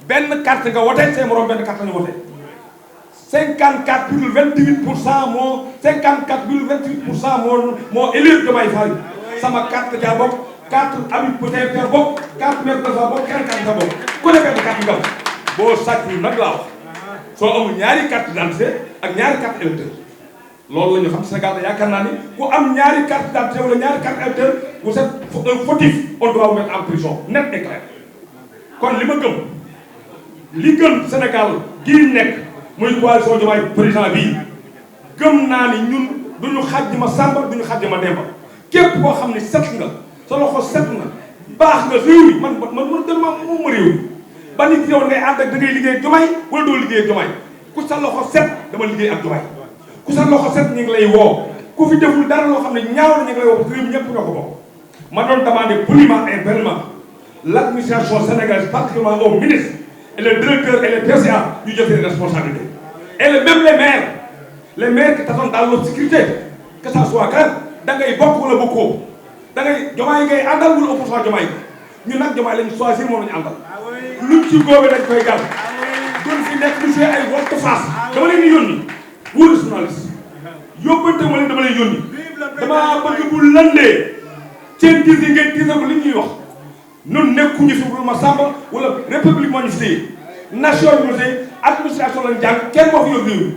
benn carte nga wote seen morom benn carte nga wote 54,28% moo 54,28% moo élire Diomaye Faye sama carte ja bokk carte Habib Bouteiller bokk carte maire de sa bokk kenn carte sa bokk ku ne benn carte nga boo sàccul nag laa wax soo amul ñaari carte d'identité ak ñaari carte électeur loolu la ñu xam Sénégal da yaakaar naa ni ku am ñaari carte d'identité wala ñaari carte électeur vous êtes un fautif on doit vous mettre en prison net et clair kon li ma gëm li gën Sénégal gii nekk muy coalition Diomaye président bii gëm naa ni ñun duñu xàjj ma Samba duñu xàjj ma Demba képp koo xam ne set nga sa loxo set na baax nga réew mi man dama moom ma réew mi ba nit yow ngay ànd ak da ngay liggéey ak Diomaye wala doo liggéey ak Diomaye ku sa loxo set dama liggéey ak Diomaye ku sa loxo set ñu ngi lay woo ku fi deful dara loo xam ne ñaaw na ñu ngi lay woo parce que réew mi ñëpp ñoo ko bokk ma doon demandé poliment et vraiment l'administration sénégalaise particulièrement au ministre et le directeur et les PCA ñu jël seen responsabilité et même les maires qui t'attendent dans l'obscurité que ça soit clair da ngay bokk wala bokkoo da ngay Diomaye ngay àndal wala opposition Diomaye ñun nag Diomaye lañu choisir moom lañu àndal luñ ci góobee dañ koy gàll duñ fi nekk du ay volte-face dama leen di yónni wóolu journaliste yóbbante ma leen dama leen yónni dama bëgg bu lëndee seen diis yi ngeen diisal ko li ñuy wax ñun nekkuñu fi ma Samba wala république moo ñu fi téye nation bi ñu téye administration lañ jàng kenn moo fi yor réew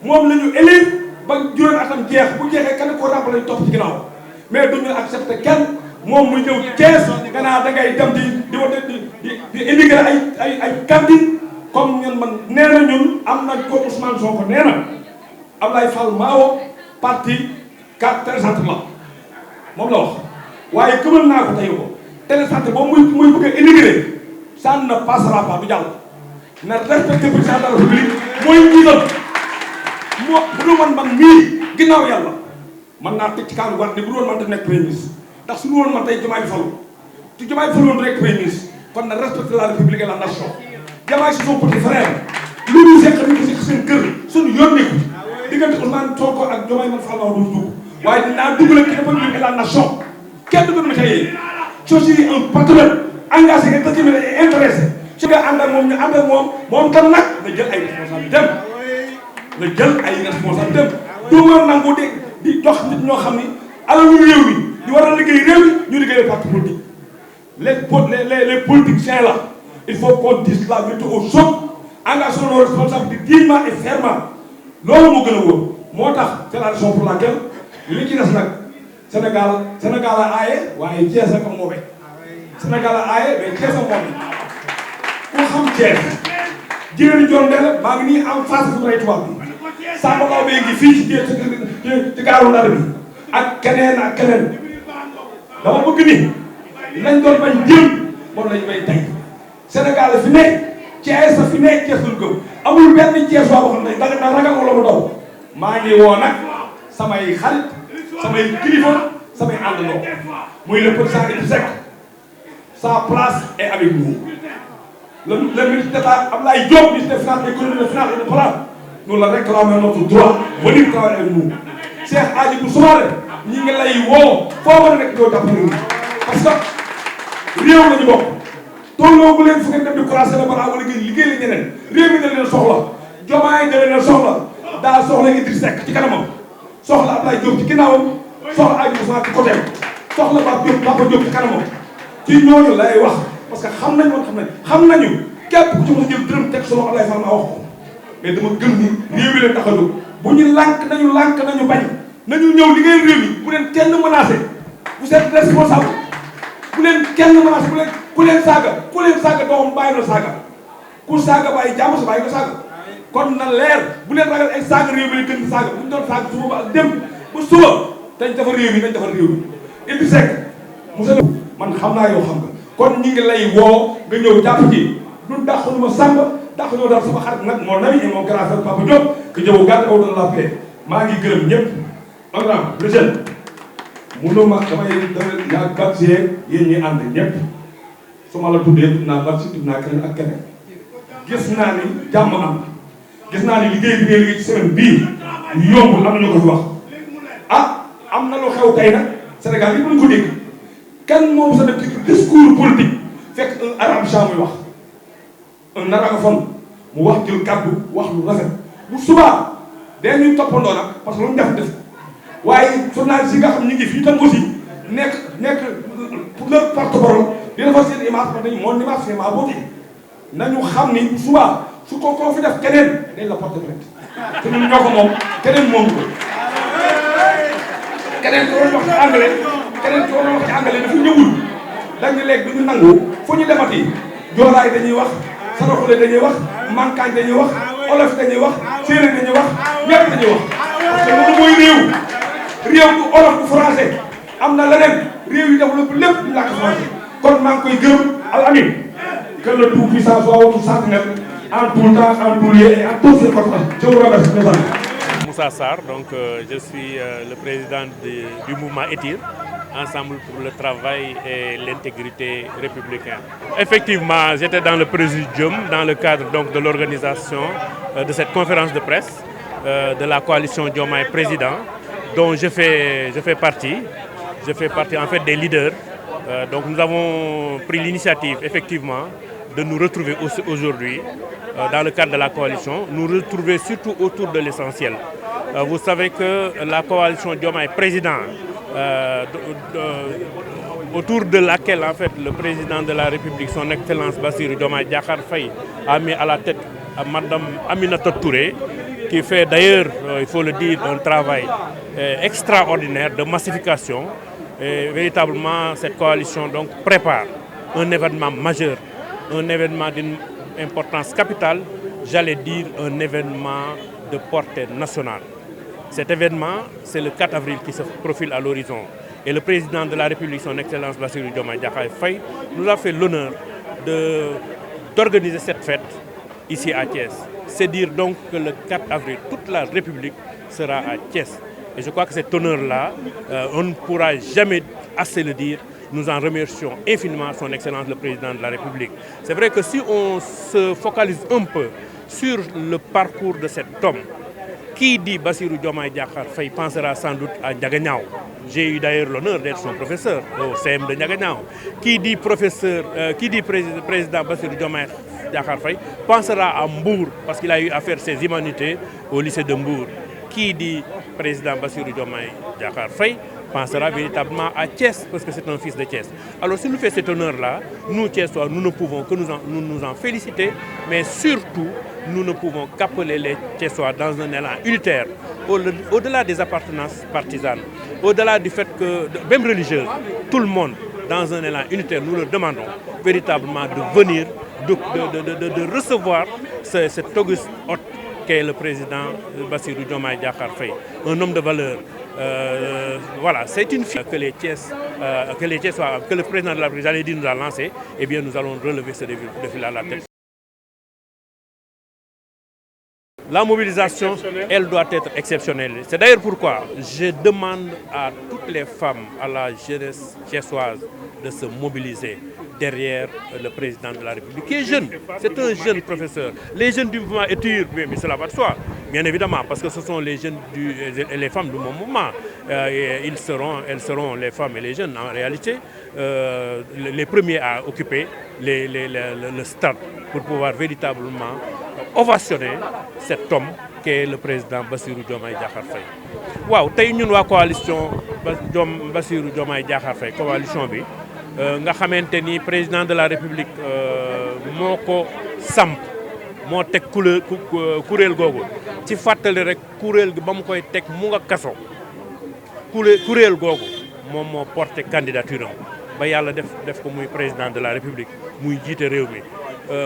moom la ñu élire ba juróomi atam jeex bu jeexee kenn koo ràmp lañ topp ci ginnaaw mais duñu accepté kenn moom muy ñëw Thiès gannaaw da ngay dem di wote di immigré ay cantine comme ñun man nee na ñun am nañ ko Ousmane Sonko nee na Abdoulaye Fall Mao parti 4 télécentre la moom la wax waaye gëmal naa ko tey ko télécentre boobu muy bëgg a immigré ça ne passera pas du jàll na respecté président de la République mooy njiital moo bu dul man mii ginnaaw yàlla man naa teg ci kaanu war ni bu doon man te nekk premier ministre ndax su woon man tey Diomaye falu te Diomaye falu woon rek premier ministre kon na respecté la République et la nation Diomaye c'est son petit frère lu ñu seq ni ko si seen kër suñu yónnee ko diggante Ousmane Sonko ak Diomaye man Fall du dugg waaye dinaa dugg la ci République et la nation kenn du ma tey je suis un patriote engagé et déterminé et intéressé su nga ànd ak moom ñu ànd ak moom tam nag na jël ay responsabilité na jël ay responsabilité du ma nangu di jox nit ñoo xam ni alalu réew mi ñu war a liggéey réew mi ñu liggéey parti politique les politiciens là il faut qu'on dise la vérité aux choses engageons nos responsabilités dignement et fièrement loolu moo gën a wóor moo tax c'est la raison pour laquelle li ci des nag Sénégal a aaye waaye Thiès ak moome Sénégal a aaye mais Thiès ak moome ku xam Thiès jigéen joon ndel maa ngi nii en face su ray tubaab bi Samba Law bee ngi fii ci gaaru Ndar bi ak keneen dama bëgg ni lañ doon bañ jëm moom lañ bay tey Sénégal fi ne Thiès fi ne Thiès duñ gëm amul benn Thiès waa boo xam ne da ragal wala mu daw maa ngi woo nag samay xarit samay kilifa samay àndandoo muy le président Idrissa Seck sa place est avec nous le ministre d'État Abdoulaye Diop ministre des Finances économiques des Finances et du Plan nous la réclamons notre droit venir travailler avec nous Cheikh Hadjibou Soumaré ñi ngi lay woo foo mën a nekk doo jàppale parce que réew la ñu bokk tolloo bu leen fu ngeen dem di croiser le bras wala ngeen liggéey la ñeneen réew mi da leen soxla Diomaye da leen soxla daa soxla Idrissa Seck ci kanamam soxla Abdoulaye Diop ci ginnaawam soxla Hadjibou Soumaré ci côté soxla Papa Diop ci kanamam ci ñooñu lay wax parce que xam nañu képp ku ci mos a jël dërëm teg solo Abdoulaye Fall ma wax ko mais dama gëm ni réew mi leen tax a jóg bu ñu lànk nañu bañ nañu ñëw liggéey réew mi bu leen kenn menacé vous êtes responsable bu leen kenn menacé ku leen saaga doomam bàyyi na saaga ku saaga bàyyi jàmm sa bàyyi na saaga kon na leer bu leen ragal ay saaga réew mi leen gën di saaga bu ñu doon saaga suba ba dem ba suba dañ defar réew mi Idrissa Seck monsieur le man xam naa yow xam nga kon ñi ngi lay woo nga ñëw jàpp ci du dàqu ma sàmb dàqu ñoo daal sama xarit nag mon ami et mon grand frère Papa Diop que Diop gàtt aw dana la paix maa ngi gërëm ñëpp programme le jeune mënuma damay yaa bat yéen ñi ànd ñëpp su ma la tuddee tudd naa bat si tudd naa keneen ak keneen gis naa ni jàmm am gis naa ni liggéey bi ngay liggéey ci semaine bii yombul am na ñu ko fi wax am na lu xew tey nag Sénégal yi mën ko dégg kan moom sa def ci discours politique fekk un arabe muy wax un arabophone mu wax jël kàddu wax lu rafet bu subaa dañuy toppandoo nag parce que lu mu def waaye journaliste yi nga xam ñu ngi fii tam aussi nekk pour leur porte-parole di defar seen image parce que dañu mon image c'est ma beauté nañu xam ni bu subaa su ko koo fi def keneen dañ la porte plainte te ñun ñoo ko moom keneen moomu ko keneen ki waroon wax ci anglais dafa ñëwul dañu léegi du ñu nangu fu ñu demati joolaay dañuy wax saraxule dañuy wax mankaañ dañuy wax olof dañuy wax séeréer dañuy wax ñëpp dañuy wax parce que loolu mooy réew bu olof bu français am na leneen réew yi développé lépp ñu làkk français kon maa ngi koy gërëm al amin que le tout puissant soit votre sentinelle en tout temps en tout lieu et en toutes circonstances. Je vous remercie.
Moussa Sarr, donc je suis le président du mouvement ETIR, Ensemble pour le travail et l'intégrité républicaine. Effectivement, j'étais dans le présidium dans le cadre donc de l'organisation de cette conférence de presse de la coalition Diomaye Président, dont je fais partie. Je fais partie en fait des leaders. Donc nous avons pris l'initiative effectivement de nous retrouver aujourd'hui dans le cadre de la coalition, nous retrouver surtout autour de l'essentiel. Vous savez que la coalition Diomaye Président, autour de laquelle en fait le président de la République, son Excellence Bassirou Diomaye Diakhar Faye, a mis à la tête à Madame Aminata Touré, qui fait d'ailleurs, il faut le dire, un travail extraordinaire de massification. Et véritablement, cette coalition donc prépare un événement majeur, un événement d'une importance capitale, j'allais dire un événement de portée nationale. Cet événement, c'est le 4 avril qui se profile à l'horizon. Et le président de la République, son Excellence Bassirou Diomaye Diakhar Faye, nous a fait l'honneur d'organiser cette fête ici à Thiès. C'est dire donc que le 4 avril, toute la République sera à Thiès. Et je crois que cet honneur-là, on ne pourra jamais assez le dire. Nous en remercions infiniment son Excellence le Président de la République. C'est vrai que si on se focalise un peu sur le parcours de cet homme, qui dit Bassirou Diomaye Diakhar Faye pensera sans doute à Ndiaganiao. J'ai eu d'ailleurs l'honneur d'être son professeur au CM de Ndiaganiao. Qui dit président Bassirou Diomaye Diakhar Faye pensera à Mbour parce qu'il a eu à faire ses humanités au lycée de Mbour. Qui dit président Bassirou Diomaye Diakhar Faye pensera véritablement à Thiès parce que c'est un fils de Thiès. Alors si nous fait cet honneur-là, nous Thiessois, nous ne pouvons que nous en féliciter, mais surtout nous ne pouvons qu'appeler les Thiessois dans un élan unitaire, au-delà des appartenances partisanes, au-delà du fait que, même religieuse, tout le monde, dans un élan unitaire, nous leur demandons véritablement de venir, de recevoir cet auguste hôte qu'est le président Bassirou Diomaye Diakhar Faye, un homme de valeur. Voilà, c'est une fille que les Thiessois, que le président de la République, j'allais dire, nous a lancé. Eh bien, nous allons relever ce défi à la tête. La mobilisation, elle doit être exceptionnelle. C'est d'ailleurs pourquoi je demande à toutes les femmes, à la jeunesse thiessoise, de se mobiliser. derrière le président de la République, qui est jeune. C'est un jeune professeur. Les jeunes du mouvement étirent, mais cela va de soi, bien évidemment, parce que ce sont les jeunes et les femmes du mouvement. Elles seront, les femmes et les jeunes, en réalité, les premiers à occuper le stade pour pouvoir véritablement ovationner cet homme qui est le président Bassirou Diomaye Diakhar Faye. waaw tey ñun waa coalition Bassirou Diomaye Diakhar Faye coalition bi nga xamante ni président de la République moo ko samp moo teg kuréel googu ci fàttali rek kuréel gi ba mu koy teg mu nga kaso kuréel googu moom moo porté candidature am ba yàlla def ko muy président de la République muy jiite réew mi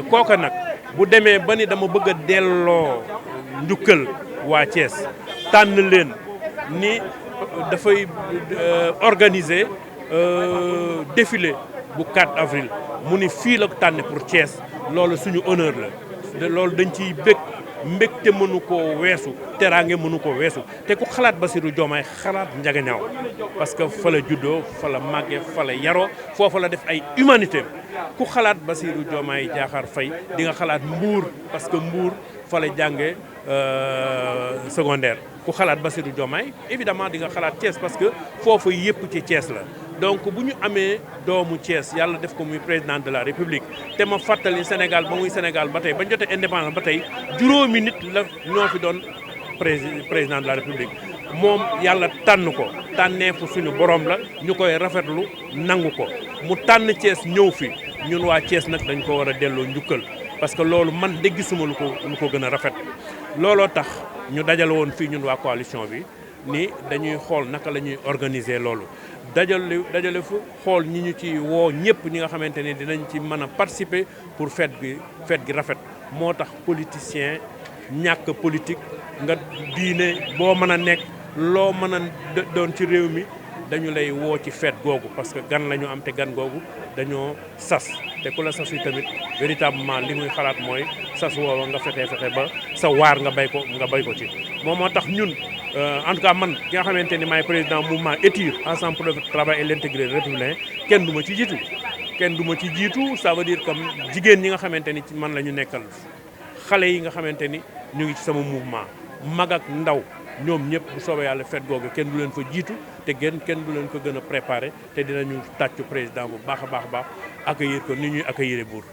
kooka nag bu demee ba ni dama bëgg a delloo njukkal waa Thiès tànn leen ni dafay organiser défilé bu 4 avril mu ni fii la tànn pour Thiès loolu suñu honneur la loolu dañ ciy bëgg mbégte mënu koo weesu teraange mënu koo weesu te ku xalaat Bassirou Diomaye xalaat Ndiaganiao parce que fa la juddoo fa la màggee fa la yaroo foofa la def ay humanité ku xalaat Bassirou Diomaye Diakhar Faye di nga xalaat Mbour parce que Mbour fa la jàngee secondaire ku xalaat Bassirou Diomaye évidemment di nga xalaat Thiès parce que foofu yëpp ci Thiès la donc bu ñu amee doomu Thiès yàlla def ko muy président de la République te ma fàttali Sénégal ba muy Sénégal ba tey bañ jotee indépendance ba tey juróomi nit la ñoo fi doon président de la République moom yàlla tànn ko tànneefu suñu borom la ñu koy rafetlu nangu ko mu tànn Thiès ñëw fi ñun waa Thiès nag dañ ko war a delloo njukkal parce que loolu man de gisuma lu ko gën a rafet looloo tax ñu dajale woon fii ñun waa coalition bi ni dañuy xool naka la ñuy organiser loolu dajale fu xool ñi ñu ci woo ñëpp ñi nga xamante ne dinañ ci mën a participer pour fête gi rafet moo tax politicien ñàkk politique nga diine boo mën a nekk loo mën a doon ci réew mi dañu lay woo ci fête googu parce que gan la ñu am te gan googu dañoo sas te ku la sas yi tamit véritablement li muy xalaat mooy sas woowa nga fexe ba sa waar nga bay ko ci moom moo tax ñun en tout cas man ki nga xamante ni maay président mouvement étire ensemble pour le travail et l'intégrer républicain kenn du ma ci jiitu ça veut dire comme jigéen ñi nga xamante ni ci man la ñu nekkal xale yi nga xamante ni ñu ngi ci sama mouvement mag ak ndaw ñoom ñëpp bu soobee yàlla fête googu kenn du leen fa jiitu te kenn du leen ko gën a préparé te dinañu tàccu président bu baax a baax accueillir ko ni ñuy accueillir buur